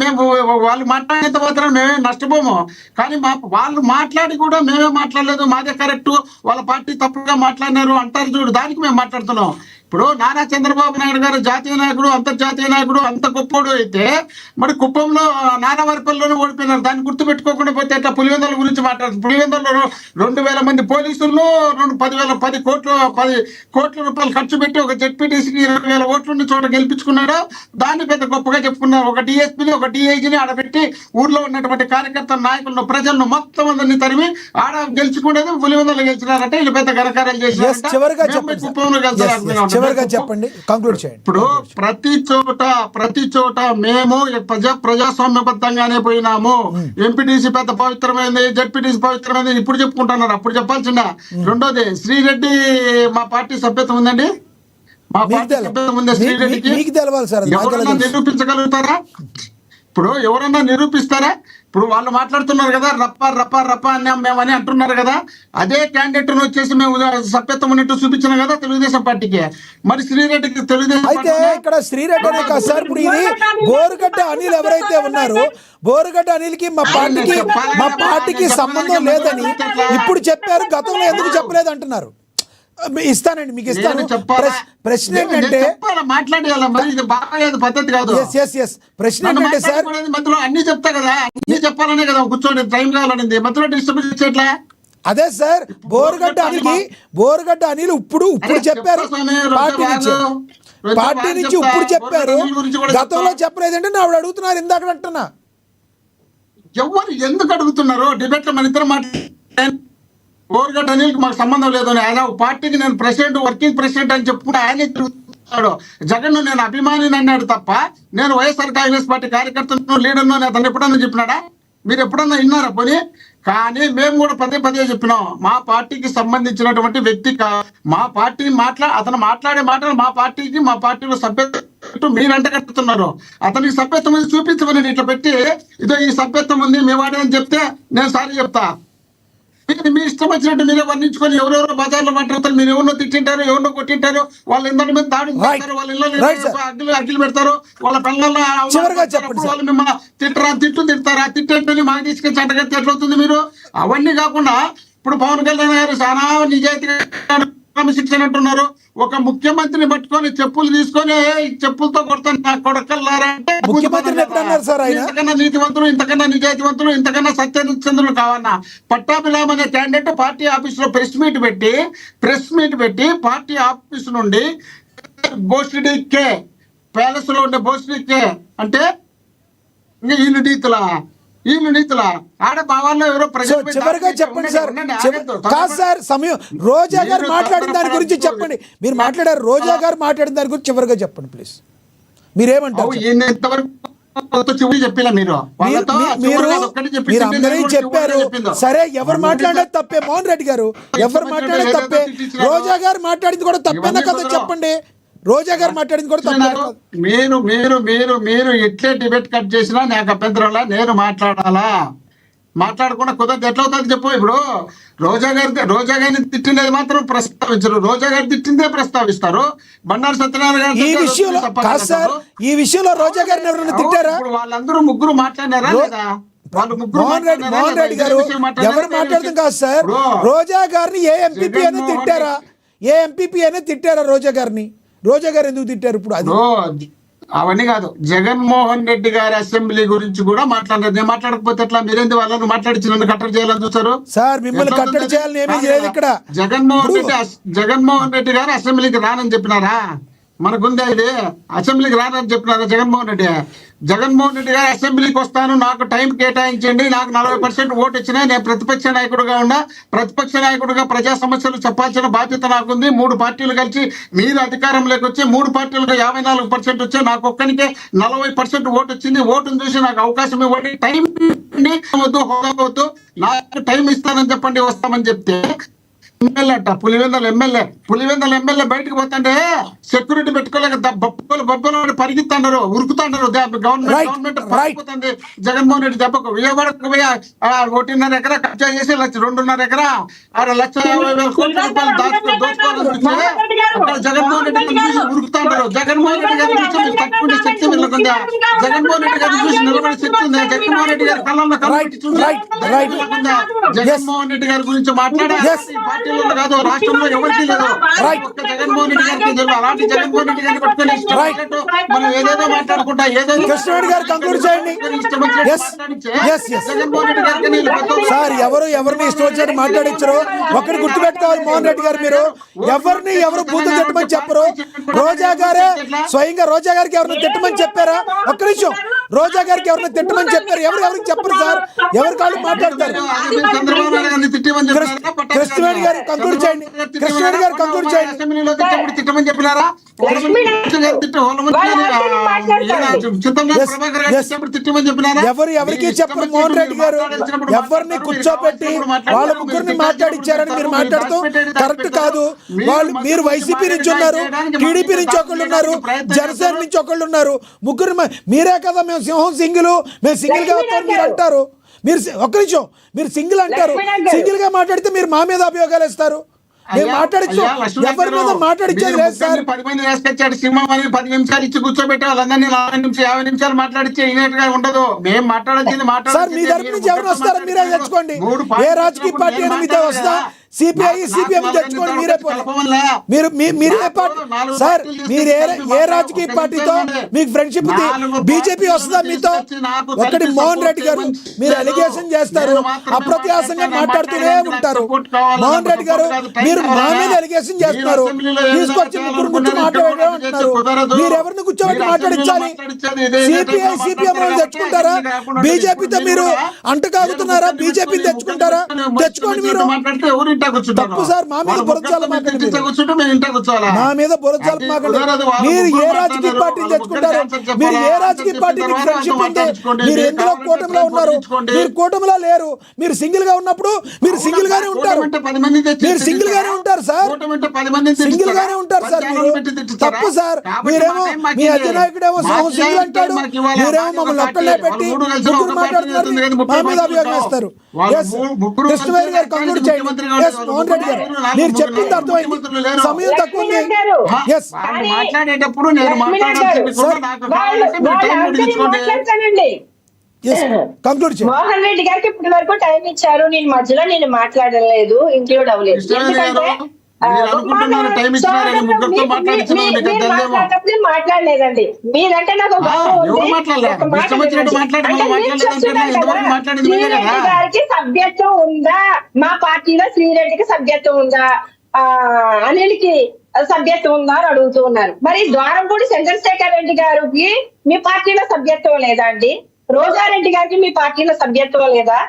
మేము వాళ్ళు మాట్లాడేంత మాత్రం మేమే నష్టపోము. కానీ వాళ్ళు మాట్లాడి కూడా మేమే మాట్లాడలేదు మాదే కరెక్ట్ వాళ్ళ పార్టీ తప్పుగా మాట్లాడినారు అంటారు చూడు దానికి మేము మాట్లాడుతున్నాం. ఇప్పుడు నారా చంద్రబాబు నాయుడు గారు జాతీయ నాయకుడు, అంతర్జాతీయ నాయకుడు, అంత గొప్పోడు అయితే మరి కుప్పంలో నారావారిపల్లిలోనే ఓడిపోయినారు. దాన్ని గుర్తు పెట్టుకోకుండా పోతే ఎట్లా? పులివెందుల గురించి మాట్లాడుతుంది. పులివెందులలో 2,000 మంది పోలీసులు 10 కోట్ల రూపాయలు ఖర్చు పెట్టి ఒక జెడ్పీటీసీకి 20,000 ఓట్లుండి చోట గెలిపించుకున్నాడు. దాన్ని పెద్ద గొప్పగా చెప్పుకున్నారు. ఒక డిఎస్పీని, ఒక డిఐజీని ఆడబెట్టి ఊర్లో ఉన్నటువంటి కార్యకర్తల నాయకులను, ప్రజలను మొత్తం అందరినీ తరిమి ఆడ గెలుచుకునేది పులివెందులు గెలిచినారంటే వీళ్ళు పెద్ద ఘనకార్యాలు Yes, చివరిగా చేశారు. చెప్పండి కుప్పంలో చివరిగా చెప్పండి, కంక్లూడ్ చేయండి. ఇప్పుడు ప్రతి చోట మేము ప్రజాస్వామ్యబద్ధంగానే పోయినాము. ఎంపీటీసీ పెద్ద పవిత్రమైంది, జెడ్పీటీసీ పవిత్రమైంది ఇప్పుడు చెప్పుకుంటున్నారు. అప్పుడు చెప్పాల్సిందా? రెండోది, శ్రీరెడ్డి మా పార్టీ సభ్యత్వం ఉందండి. మా పార్టీ సభ్యత్వం ఉంది శ్రీరెడ్డికి. మీకు తెలవాలి సార్, అది ఎవరన్నా నాకెలా తెలుసు? నిరూపించగలుగుతారా? ఇప్పుడు ఎవరన్నా నిరూపిస్తారా? ఇప్పుడు వాళ్ళు మాట్లాడుతున్నారు కదా, రప్ప అన్నాం మేమని అంటున్నారు కదా. అదే క్యాండిడేట్ వచ్చేసి మేము సభ్యత్వం ఉన్నట్టు చూపించినాం కదా తెలుగుదేశం పార్టీకి. మరి శ్రీరెడ్డికి తెలుగుదేశం అయితే ఇక్కడ శ్రీరెడ్డి అనే కాదు సార్, ఇప్పుడు ఇది బోరుగడ్డ అనిల్ ఎవరైతే ఉన్నారో, బోరుగడ్డ అనిల్కి మా పార్టీకి సంబంధం లేదని ఇప్పుడు చెప్పారు, గతంలో ఎందుకు చెప్పలేదు అంటున్నారు. ఇస్తానండి, మీకు ఇస్తాను. ప్రశ్న ఏంటంటే మాట్లాడేయాలి, మరి ఇది బాగా పద్ధతి కాదు. ప్రశ్న ఏంటంటే సార్, మధ్యలో అన్ని చెప్తా కదా, అన్ని చెప్పాలనే కదా కూర్చోండి, టైం కావాలనింది. మధ్యలో డిస్టర్బెన్స్ చేయట్లా? అదే సార్, బోరుగడ్డ అనిల్ ఇప్పుడు చెప్పారు పార్టీ నుంచి ఇప్పుడు చెప్పారు, గతంలో చెప్పలేదంటే నా ఆవిడ అడుగుతున్నారు ఇందాక అంటున్నా. ఎవరు ఎందుకు అడుగుతున్నారు? డిబేట్ లో మన ఇద్దరు మాట్లాడారు. బోరుగడ్డ అనిల్కి మాకు సంబంధం లేదు అని ఆయన పార్టీకి నేను ప్రెసిడెంట్, వర్కింగ్ ప్రెసిడెంట్ అని చెప్పుకుంటే ఆయనే తిరుగుతున్నాడు. జగన్ నేను అభిమానిని అన్నాడు తప్ప నేను వైఎస్ఆర్ కాంగ్రెస్ పార్టీ కార్యకర్తను, లీడర్ను అతను ఎప్పుడన్నా చెప్పినాడా? మీరు ఎప్పుడన్నా విన్నారా పోనీ? కానీ మేము కూడా పదే చెప్పినాం, మా పార్టీకి సంబంధించినటువంటి వ్యక్తి మా పార్టీ అతను మాట్లాడే మాటలు మా పార్టీలో సభ్యత్వం మీరు అంటగట్టుతున్నారు. అతనికి సభ్యత్వం ఉంది చూపించమని ఇట్లా పెట్టి, ఇదో ఈ సభ్యత్వం ఉంది మీ వాడే అని చెప్తే నేను సారీ చెప్తా. మీ ఇష్టం వచ్చినట్టు మీరే వర్ణించుకొని ఎవరెవరో బజార్లో మాట్లాడతారు, మీరు ఎవరినో తిట్టింటారు, ఎవరినో కొట్టింటారు, వాళ్ళ ఇందరి మీద దాడి చేస్తారు, వాళ్ళ ఇళ్ళలో అగ్గిలు పెడతారు, వాళ్ళ పిల్లల్లో వాళ్ళు మిమ్మల్ని తిడతారు. ఆ తిట్టేటని మాకు తీసుకొచ్చి అంటగట్టి ఎట్లవుతుంది మీరు? అవన్నీ కాకుండా ఇప్పుడు పవన్ కళ్యాణ్ గారు చాలా నిజాయితీగా క్రమశిక్షణ అంటున్నారు. ఒక ముఖ్యమంత్రిని పట్టుకొని చెప్పులు తీసుకొని చెప్పులతో కొడతాను నా కొడకల్లారా అంటే ఇంతకన్నా నీతివంతులు, ఇంతకన్నా నిజాయితీవంతులు, ఇంతకన్నా సత్యచంద్రులు కావన్నా? పట్టాభిరామ్ అనే క్యాండిడేట్ పార్టీ ఆఫీస్ లో ప్రెస్ మీట్ పెట్టి పార్టీ ఆఫీస్ నుండి బోస్టికే ప్యాలెస్ లో ఉండే బోస్టికే అంటే వీళ్ళు నీతులా ఆడ భావాల్లో ఎవరో చివరిగా చెప్పండి సార్. కాదు సార్, సమయం రోజా గారు మాట్లాడిన దాని గురించి చెప్పండి. మీరు మాట్లాడారు, రోజా గారు మాట్లాడిన దాని గురించి చివరిగా చెప్పండి ప్లీజ్. మీరేమంటారు? మీరు అందరూ చెప్పారు సరే, ఎవరు మాట్లాడేది తప్పే? మోహన్ రెడ్డి గారు ఎవరు మాట్లాడేది తప్పే? రోజా గారు మాట్లాడింది కూడా తప్పేనా కదా చెప్పండి. రోజా గారు మాట్లాడింది కూడా మీరు ఎట్లే డిబేట్ కట్ చేసినా నాకు అభ్యంతరంలా, నేను మాట్లాడకుండా కుదరదు. ఎట్లా అవుతుంది చెప్పు? ఇప్పుడు రోజా గారిని తిట్టినది మాత్రం ప్రస్తావించరు, రోజా గారు తిట్టిందే ప్రస్తావిస్తారు. బండారు సత్యనారాయణ గారు ఈ విషయంలో రోజా గారిని ఎవరైనా తిట్టారా? వాళ్ళందరూ ముగ్గురు మాట్లాడారా లేదా? మోహన్ రెడ్డి గారు ఎవరు మాట్లాడడం కాదు సార్. రోజా గారిని ఏ ఎంపీపీ అయినా తిట్టారా? రోజా గారు ఎందుకు తిట్టారు? ఇప్పుడు అది అవన్నీ కాదు, జగన్మోహన్ రెడ్డి గారి అసెంబ్లీ గురించి కూడా మాట్లాడారు. నేను మాట్లాడకపోతే ఎట్లా? మీరేంది వాళ్ళని మాట్లాడించి నన్ను కట్టడి చేయాలని చూస్తారు సార్? మిమ్మల్ని కట్టడి చేయాలని ఏమీ లేదు ఇక్కడ. జగన్మోహన్ రెడ్డి గారు అసెంబ్లీకి రానని చెప్పినారా? మనకుందే ఇది అసెంబ్లీకి రానని చెప్పినారా జగన్మోహన్ రెడ్డి గారు అసెంబ్లీకి వస్తాను, నాకు టైం కేటాయించండి, నాకు 40% ఓటు వచ్చినాయి, నేను ప్రతిపక్ష నాయకుడుగా ప్రజా సమస్యలు చెప్పాల్సిన బాధ్యత నాకుంది. 3 పార్టీలు కలిసి మీరు అధికారంలోకి వచ్చి 3 పార్టీలకు 54% వచ్చే నాకు ఒక్కనికే 40% ఓటు వచ్చింది. ఓటును చూసి నాకు అవకాశం ఇవ్వండి, టైం వద్దు, హోదా వద్దు, నాకు టైం ఇస్తానని చెప్పండి, వస్తామని చెప్తే ఎమ్మెల్యే అంట పులివెందుల ఎమ్మెల్యే బయటకు పోతుంటే సెక్యూరిటీ పెట్టుకోలేక బొబ్బలు పరిగెత్తారు, ఉరుకుతాండారు. గవర్నమెంట్ పడిపోతుంది జగన్మోహన్ రెడ్డి దెబ్బకు. విజయవాడకు పోయి 1.5 ఎకరా కబ్జా చేసి 2.5 ఎకరా 1,50,000 కోట్ల రూపాయలు దోచుకోవాలని అక్కడ జగన్మోహన్ రెడ్డి చూసి ఉరుకుతాండారు. జగన్మోహన్ రెడ్డి గారిని చూసి తక్కువ శక్తి వీళ్ళకుందా? జగన్మోహన్ రెడ్డి గారిని చూసి నిలబడే శక్తి ఉందా? జగన్మోహన్ రెడ్డి గారి కళ్ళల్లో కళ్ళు చూసి జగన్మోహన్ రెడ్డి గారి గురించి మాట్లాడే పార్టీ రాష్ట్రంలో కాదు, రాష్ట్రంలో ఎవరికి లేదు. ఒక్క జగన్మోహన్ రెడ్డి గారికి తెలుసు. అలాంటి జగన్మోహన్ రెడ్డి గారిని పట్టుకొని ఇష్టం వచ్చినట్టు మనం ఏదేదో మాట్లాడుకుంటా, ఏదో కృష్ణవేణి గారు కంక్లూడ్ చేయండి. Yes, yes, yes. Jaganmohan Reddy గారికి నీళ్ళు పెద్దోళ్ళు. సార్ ఎవరిని ఇష్టం వచ్చారని మాట్లాడించరు. ఒకటి గుర్తుపెట్టుకోవాలి మోహన్ రెడ్డి గారు, మీరు ఎవరు బూతులు తిట్టమని చెప్పరు. రోజా గారే స్వయంగా రోజా గారికి ఎవరిని తిట్టమని చెప్పారా? ఒక్క నిమిషం, రోజా గారికి ఎవరిని తిట్టమని చెప్పారు? ఎవరికి చెప్పరు సార్, ఎవరి కాళ్ళు మాట్లాడతారు. చంద్రబాబు నాయుడు గారిని తిట్టమని చెప్పారా? కృష్ణవేణి గారు కంక్లూడ్ చేయండి. కృష్ణవేణి గారు కంక్లూడ్ చేయండి. అసెంబ్లీలో తిట్టమని చెప్పినారా? ఎవరికి చెప్పరు మోహన్ రెడ్డి గారు. ఎవరిని కూర్చోబెట్టి వాళ్ళ ముగ్గురిని మాట్లాడించారని మీరు మాట్లాడుతూ కరెక్ట్ కాదు. మీరు వైసీపీ నుంచి ఉన్నారు, టీడీపీ నుంచి ఒకళ్ళు ఉన్నారు, జనసేన నుంచి ఒకళ్ళు ఉన్నారు. ముగ్గురు మీరే కదా మేము సింహం సింగిల్, మేము సింగిల్ గా వస్తాం మీరు అంటారు. మీరు ఒక్క నిమిషం, మీరు సింగిల్ అంటారు, సింగిల్ గా మాట్లాడితే మీరు మా మీద అభియోగాలు ఇస్తారు. మేము మాట్లాడించు ఎవరి మీద మాట్లాడించేది లేదు సార్. 10 మంది వేసుకొచ్చాడు సింహం అని 10 నిమిషాలు ఇచ్చి కూర్చోబెట్టి వాళ్ళందరినీ 40 నిమిషాలు 50 నిమిషాలు మాట్లాడిచ్చే గా ఉండదు. మేము మాట్లాడాల్సింది సార్ మీ తరపు నుంచి ఎవరు వస్తారో మీరే తెచ్చుకోండి. ఏ రాజకీయ పార్టీ అయినా మీతో వస్తా, సిపిఐ సిపిఎం తెచ్చుకోండి. మీరే పార్టీ సార్, మీరు ఏ రాజకీయ పార్టీతో మీకు ఫ్రెండ్షిప్ ఉంది? బీజేపీ వస్తుందా మీతో? ఒకటి మోహన్ రెడ్డి గారు మీరు అలిగేషన్ చేస్తారు, అప్రత్యాసంగా మాట్లాడుతూనే ఉంటారు. మోహన్ రెడ్డి గారు మీరు మా మీద అలిగేషన్ చేస్తున్నారు, తీసుకొచ్చి ముగ్గురు మాట్లాడారు. మీరు ఎవరిని కూర్చోబెట్టి మాట్లాడించాలి? CPI CPM తెచ్చుకుంటారా? బీజేపీతో మీరు అంటకాగుతున్నారా? బీజేపీని తెచ్చుకుంటారా? తెచ్చుకోండి. మీరు తప్పు సార్, మా మీద బురదజాలం మాకండి. మా మీద బురదజాలం మాకండి. మీరు ఏ రాజకీయ పార్టీని తెచ్చుకుంటారు? మీరు ఏ రాజకీయ పార్టీకి ఫ్రెండ్షిప్ ఉంది? మీరు ఎందులో కూటమిలో ఉన్నారు? మీరు కూటమిలో లేరు. మీరు సింగిల్ గా ఉన్నప్పుడు మీరు సింగిల్ గానే ఉంటారు. మీరు సింగిల్ గానే ఉంటారు సార్, సింగిల్ గానే ఉంటారు సార్. మీరు తప్పు సార్. మీరేమో మీ అధినాయకుడేమో సింగిల్ అంటాడు, మీరేమో మమ్మల్ని ఒక్కళ్ళే పెట్టి ముగ్గురు మాట్లాడుతున్నారు, మా మీద అభియోగం వేస్తారు. కృష్ణవేణి గారు కంక్లూడ్ చేయండి. మోహన్ రెడ్డి గారు మీరు చెప్పింది అర్థమైంది, సమయం తక్కువ ఉంది. మాట్లాడేటప్పుడు నేను మోహన్ రెడ్డి గారికి ఇప్పటి వరకు టైం ఇచ్చారు, నేను మధ్యలో నేను మాట్లాడలేదు, ఇంక్లూడ్ అవ్వలేదు. మాట్లాడలేదండి. మీరంటే నాకు గారికి సభ్యత్వం ఉందా? మా పార్టీలో శ్రీరెడ్డికి సభ్యత్వం ఉందా? అనిల్కి సభ్యత్వం ఉందా అని అడుగుతూ ఉన్నారు. మరి ద్వారంపూడి చంద్రశేఖర్ రెడ్డి గారికి మీ పార్టీలో సభ్యత్వం లేదా అండి? రోజారెడ్డి గారికి మీ పార్టీలో సభ్యత్వం లేదా?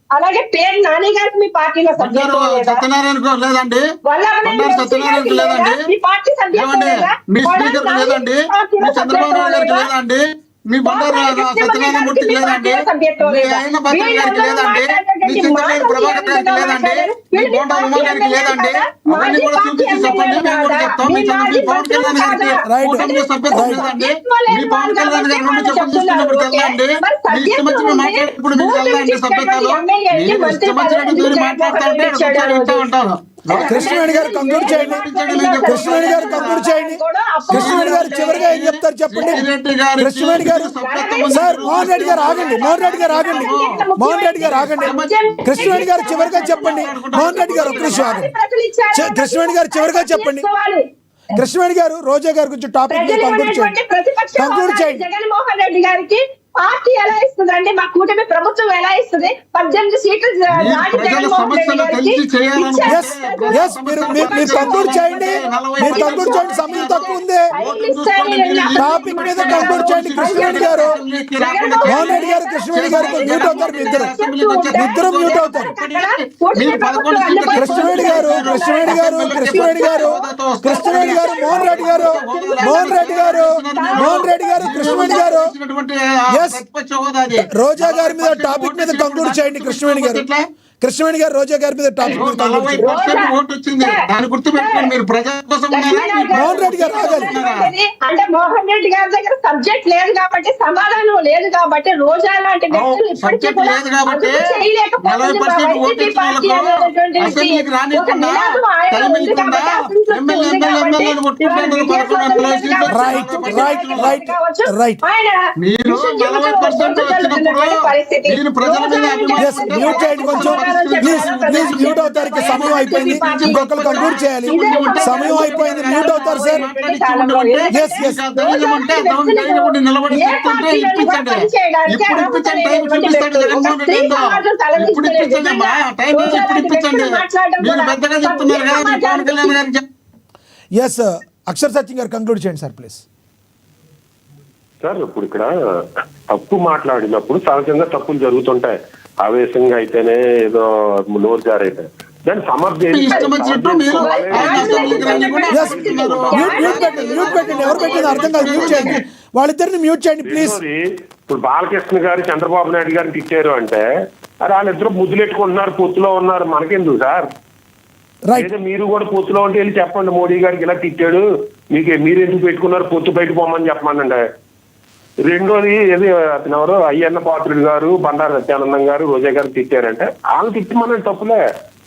అలాగే పేరు నాని గారికి మీ పార్టీలో సభ్యత్వం లేదా? లేదండి, మీ పార్టీ సభ్యత్వం లేదా? మీ స్పీకర్ లేదండి, మీ చంద్రబాబు నాయుడు గారికి లేదండి, మీ బండారు సత్యనారాయణమూర్తికి లేదండి, మీ ఆయన భద్ర గారికి లేదండి, మీ చింతలేని ప్రభాకర్ గారికి లేదండి, మీ బోండా ఉమా గారికి లేదండి. అవన్నీ కూడా చూపించి చెప్పండి, మేము కూడా చెప్తాం. మీ పవన్ కళ్యాణ్ గారికి కూటమిలో సభ్యత్వం లేదండి, మీ పవన్ కళ్యాణ్ గారి నుండి చెప్పండి తీసుకున్నప్పుడు తెల్లండి. మీ ఇష్టం వచ్చిన మాట్లాడేటప్పుడు మీకు తెల్లండి సభ్యతలు. మీరు ఇష్టం వచ్చినట్టు మీరు మాట్లాడుతూ ఉంటే వింటూ ఉంటారు. కృష్ణవేణి గారు కంక్లూడ్ చేయండి. కృష్ణవేణి గారు కంక్లూడ్ చేయండి. కృష్ణవేణి గారు చివరిగా ఏం చెప్తారు చెప్పండి. కృష్ణవేణి గారు సార్, మోహన్ రెడ్డి గారు ఆగండి, మోహన్ రెడ్డి గారు ఆగండి, మోహన్ రెడ్డి గారు ఆగండి. కృష్ణవేణి గారు చివరిగా చెప్పండి. మోహన్ రెడ్డి గారు ఒక్క నిమిషం ఆగండి. కృష్ణవేణి గారు చివరిగా చెప్పండి. కృష్ణవేణి గారు రోజా గారి గురించి టాపిక్ కంక్లూడ్ చేయండి. కంక్లూడ్ చేయండి. జగన్మోహన్ రెడ్డి గారికి పార్టీ ఎలా ఇస్తుంది అండి? మా కూటమి ప్రభుత్వం ఎలా ఇస్తుంది? 18 సీట్లు మీరు కంక్లూడ్ చేయండి. మీరు కంక్లూడ్ చేయండి, సమయం తక్కువ ఉంది. టాపిక్ మీద కంక్లూడ్ చేయండి. కృష్ణవేణి గారు, మోహన్ రెడ్డి గారు, కృష్ణవేణి గారు మ్యూట్ అవుతారు. ఇద్దరు మ్యూట్ అవుతారు. కృష్ణవేణి గారు, కృష్ణవేణి గారు, కృష్ణవేణి గారు, కృష్ణవేణి గారు, మోహన్ రెడ్డి గారు, మోహన్ రెడ్డి గారు, మోహన్ రెడ్డి గారు, కృష్ణవేణి గారు. రోజా గారి మీద టాపిక్ మీద కంక్లూడ్ చేయండి. కృష్ణవేణి గారు, కృష్ణవేణి గారు రోజా గారి మీద టాపిక్ మీద కంక్లూడ్ చేయండి. ఓటు వచ్చింది, దాన్ని గుర్తుపెట్టుకోండి. మీరు ప్రజల కోసం మోహన్ రెడ్డి గారు ఆగాలి. అంటే మోహన్ రెడ్డి గారి దగ్గర సబ్జెక్ట్ లేదు కాబట్టి, సమాధానం లేదు కాబట్టి, రోజా లాంటి వ్యక్తులు ఇప్పటికీ కూడా మీరు 40% వచ్చినప్పుడు మీరు ప్రజల మీద మ్యూట్ చేయండి కొంచెం. ప్లీజ్ మ్యూట్ అవుతారు. ఇక సమయం అయిపోయింది, ఇంకొకరు కంక్లూడ్ చేయాలి. సమయం అయిపోయింది, మ్యూట్ అవుతారు sir. Yes yes yes Akshar Satyam garu conclude చేయండి సార్ ప్లీజ్. సార్ ఇప్పుడు ఇక్కడ తప్పు మాట్లాడినప్పుడు సహజంగా తప్పులు జరుగుతుంటాయి. ఆవేశంగా అయితేనే ఏదో నోరు జారైతే దాన్ని మ్యూట్ పెట్టండి, ఎవరు పెట్టింది అర్థం కాదు, మ్యూట్ చేయండి, వాళ్ళిద్దరిని మ్యూట్ చేయండి ప్లీజ్. ఇప్పుడు బాలకృష్ణ గారు చంద్రబాబు నాయుడు గారిని తిట్టారు అంటే అది వాళ్ళిద్దరు ముద్దులెట్టుకుంటున్నారు, పొత్తులో ఉన్నారు, మనకెందుకు సార్? లేదా మీరు కూడా పొత్తులో ఉంటే వెళ్ళి చెప్పండి, మోడీ గారికి ఇలా తిట్టాడు, మీరు ఎందుకు పెట్టుకున్నారు, పొత్తు బయట పోమని చెప్పమనండి. రెండోది ఏది అతను ఎవరు అయ్యన్న పాత్రుడు గారు, బండారు సత్యానందం గారు, రోజా గారు తిట్టారంటే వాళ్ళు తిట్టమని తప్పులే,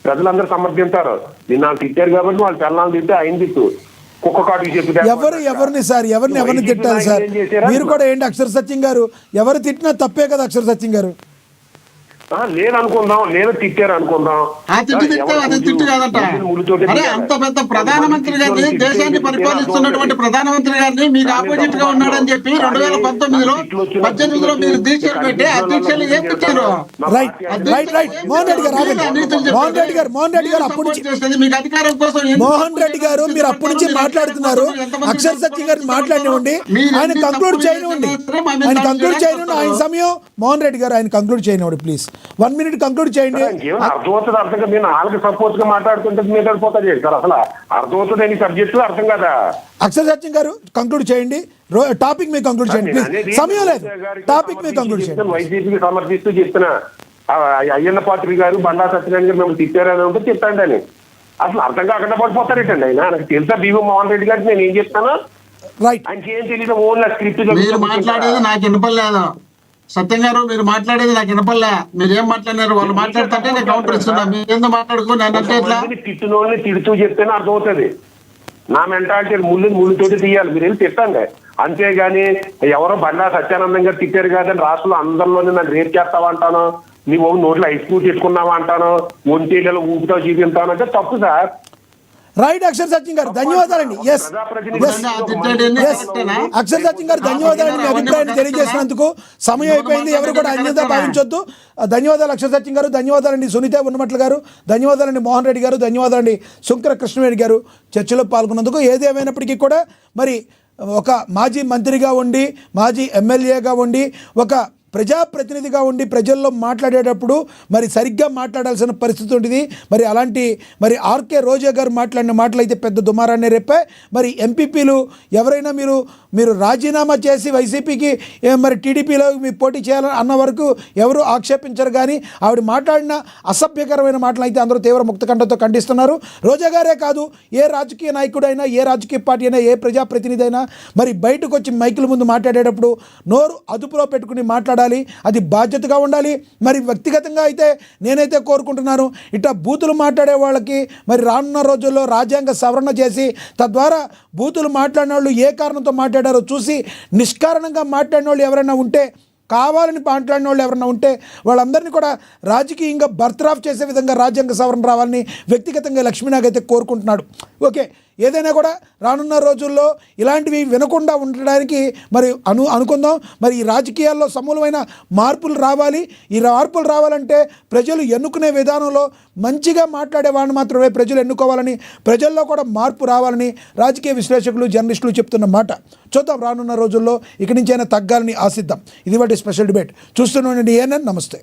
ప్రజలందరూ సమర్థించారు. నిన్న వాళ్ళు తిట్టారు కాబట్టి వాళ్ళు పిల్లలు తిట్టే ఆయన తిట్టు కుక్క కాటుకు చెప్పి ఎవరిని సార్ ఎవరిని తిట్టాలి సార్? మీరు కూడా ఏంటి అక్షర్ సత్యం గారు, ఎవరు తిట్టినా తప్పే కదా అక్షర్ సత్యం గారు? లేదనుకుందాం, నేను తిట్టారు అనుకుందాం. అంత పెద్ద ప్రధానమంత్రి గారిని, దేశాన్ని పరిపాలిస్తున్నటువంటి ప్రధానమంత్రి గారిని మీకు ఆపోజిట్ గా ఉన్నాడని చెప్పి 2019లో 18లో మీరు దీక్షలు పెట్టి ఆ దీక్షలు ఏం పెట్టారు? మోహన్ రెడ్డి గారు అప్పటి నుంచి మీకు అధికారం కోసం మోహన్ రెడ్డి గారు మీరు అప్పటి నుంచి మాట్లాడుతున్నారు. అక్షర్ సత్యం గారిని మాట్లాడినివ్వండి, ఆయన కంక్లూడ్ చేయనివ్వండి, ఆయన సమయం. మోహన్ రెడ్డి గారు ఆయన కంక్లూడ్ చేయనివ్వండి ప్లీజ్, 1 minute కంక్లూడ్ చేయండి. అర్థమవుతుంది, అర్థం నేను వాళ్ళకి సపోర్ట్ గా మాట్లాడుతుంటే మీరు వెళ్ళిపోతారు సార్. అసలు అర్థమవుతుంది సబ్జెక్టు అర్థం కదా. అక్షర్ సత్యం గారు కంక్లూడ్ చేయండి, టాపిక్ మీరు కంక్లూడ్ చేయండి ప్లీజ్, సమయం లేదు, టాపిక్ మీరు కంక్లూడ్ చేయండి. వైసీపీకి సమర్థిస్తూ చెప్తున్నా అయ్యన్న పాత్రి గారు, బండా సత్యనారాయణ గారు మేము తిట్టారని ఉంటే చెప్పండి అని. అసలు అర్థం కాకుండా పడిపోతారేటండి ఆయన. నాకు తెలుసా బీవీ మోహన్ రెడ్డి గారికి నేను ఏం చెప్తాను, ఆయనకి ఏం తెలియదు, ఓన్లీ స్క్రిప్ట్. మీరు మాట్లాడేది నాకు వినపడలేదు సత్యం గారు, మీరు మాట్లాడేది నాకు వినపడలే. మీరు ఏం మాట్లాడినారు, వాళ్ళు మాట్లాడుతుంటే నేను కౌంటర్ ఇస్తున్నా, మీరు ఏందో మాట్లాడుకో. నేను అంటే ఎట్లా తిట్టునోళ్ళని తిడుతూ చెప్తేనే అర్థమవుతుంది. నా మెంటాలిటీ ముళ్ళుతోటి తీయాలి, మీరు వెళ్ళి తిట్టండి. అంతేగాని ఎవరో బండా సత్యానందం గారు తిట్టారు కాదని రాష్ట్రంలో అందరిలోనే నన్ను రేపు చేస్తావా అంటాను, నీవు నోట్లో ఐస్ క్రీమ్ తెచ్చుకున్నావా అంటాను, ఒంటేళ్ళలో ఊపుతావు చూపించానంటే తప్పు సార్. రైట్ అక్షర్ సత్యం గారు ధన్యవాదాలండి. ఎస్ అక్షర్ సత్యం గారు ధన్యవాదాలండి, మీ అభిప్రాయాన్ని తెలియజేసినందుకు. సమయం అయిపోయింది, ఎవరు కూడా అన్యత భావించొద్దు. ధన్యవాదాలు అక్షర్ సత్యం గారు, ధన్యవాదాలండి సునీత ఉన్నమట్ల గారు, ధన్యవాదాలండి మోహన్ రెడ్డి గారు, ధన్యవాదాలండి శంకర కృష్ణవేణి గారు చర్చలో పాల్గొన్నందుకు. ఏది ఏమైనప్పటికీ కూడా మరి ఒక మాజీ మంత్రిగా ఉండి, మాజీ ఎమ్మెల్యేగా ఉండి, ఒక ప్రజాప్రతినిధిగా ఉండి ప్రజల్లో మాట్లాడేటప్పుడు మరి సరిగ్గా మాట్లాడాల్సిన పరిస్థితి ఉంటుంది. మరి అలాంటి మరి ఆర్కే రోజా గారు మాట్లాడిన మాటలు అయితే పెద్ద దుమారాన్ని రేపాయి. మరి ఎంపీపీలు ఎవరైనా మీరు రాజీనామా చేసి వైసీపీకి మరి టీడీపీలో మీరు పోటీ చేయాలని అన్న వరకు ఎవరు ఆక్షేపించరు. కానీ ఆవిడ మాట్లాడిన అసభ్యకరమైన మాటలు అయితే అందరూ తీవ్ర ముక్తకంఠతో ఖండిస్తున్నారు. రోజా గారే కాదు, ఏ రాజకీయ నాయకుడైనా, ఏ రాజకీయ పార్టీ అయినా, ఏ ప్రజాప్రతినిధి అయినా మరి బయటకు వచ్చి మైకుల ముందు మాట్లాడేటప్పుడు నోరు అదుపులో పెట్టుకుని మాట్లాడాలి, అది బాధ్యతగా ఉండాలి. మరి వ్యక్తిగతంగా అయితే నేనైతే కోరుకుంటున్నాను, ఇట్లా బూతులు మాట్లాడే వాళ్ళకి మరి రానున్న రోజుల్లో రాజ్యాంగ సవరణ చేసి తద్వారా బూతులు మాట్లాడిన వాళ్ళు ఏ కారణంతో మాట్లాడారో చూసి నిష్కారణంగా మాట్లాడిన వాళ్ళు ఎవరైనా ఉంటే, కావాలని మాట్లాడిన వాళ్ళు ఎవరైనా ఉంటే వాళ్ళందరినీ కూడా రాజకీయంగా బర్తరాఫ్ చేసే విధంగా రాజ్యాంగ సవరణ రావాలని వ్యక్తిగతంగా లక్ష్మీనాగ్ అయితే కోరుకుంటున్నాడు. ఓకే, ఏదైనా కూడా రానున్న రోజుల్లో ఇలాంటివి వినకుండా ఉండడానికి మరి అనుకుందాం. మరి ఈ రాజకీయాల్లో సమూలమైన మార్పులు రావాలి. ఈ మార్పులు రావాలంటే ప్రజలు ఎన్నుకునే విధానంలో మంచిగా మాట్లాడే వాళ్ళని మాత్రమే ప్రజలు ఎన్నుకోవాలని, ప్రజల్లో కూడా మార్పు రావాలని రాజకీయ విశ్లేషకులు, జర్నలిస్టులు చెప్తున్న మాట. చూద్దాం రానున్న రోజుల్లో ఇక్కడి నుంచైనా తగ్గాలని ఆశిద్దాం. ఇది వాటి స్పెషల్ డిబేట్. చూస్తూనే ఉండండి ఏఎన్ఎన్. నమస్తే.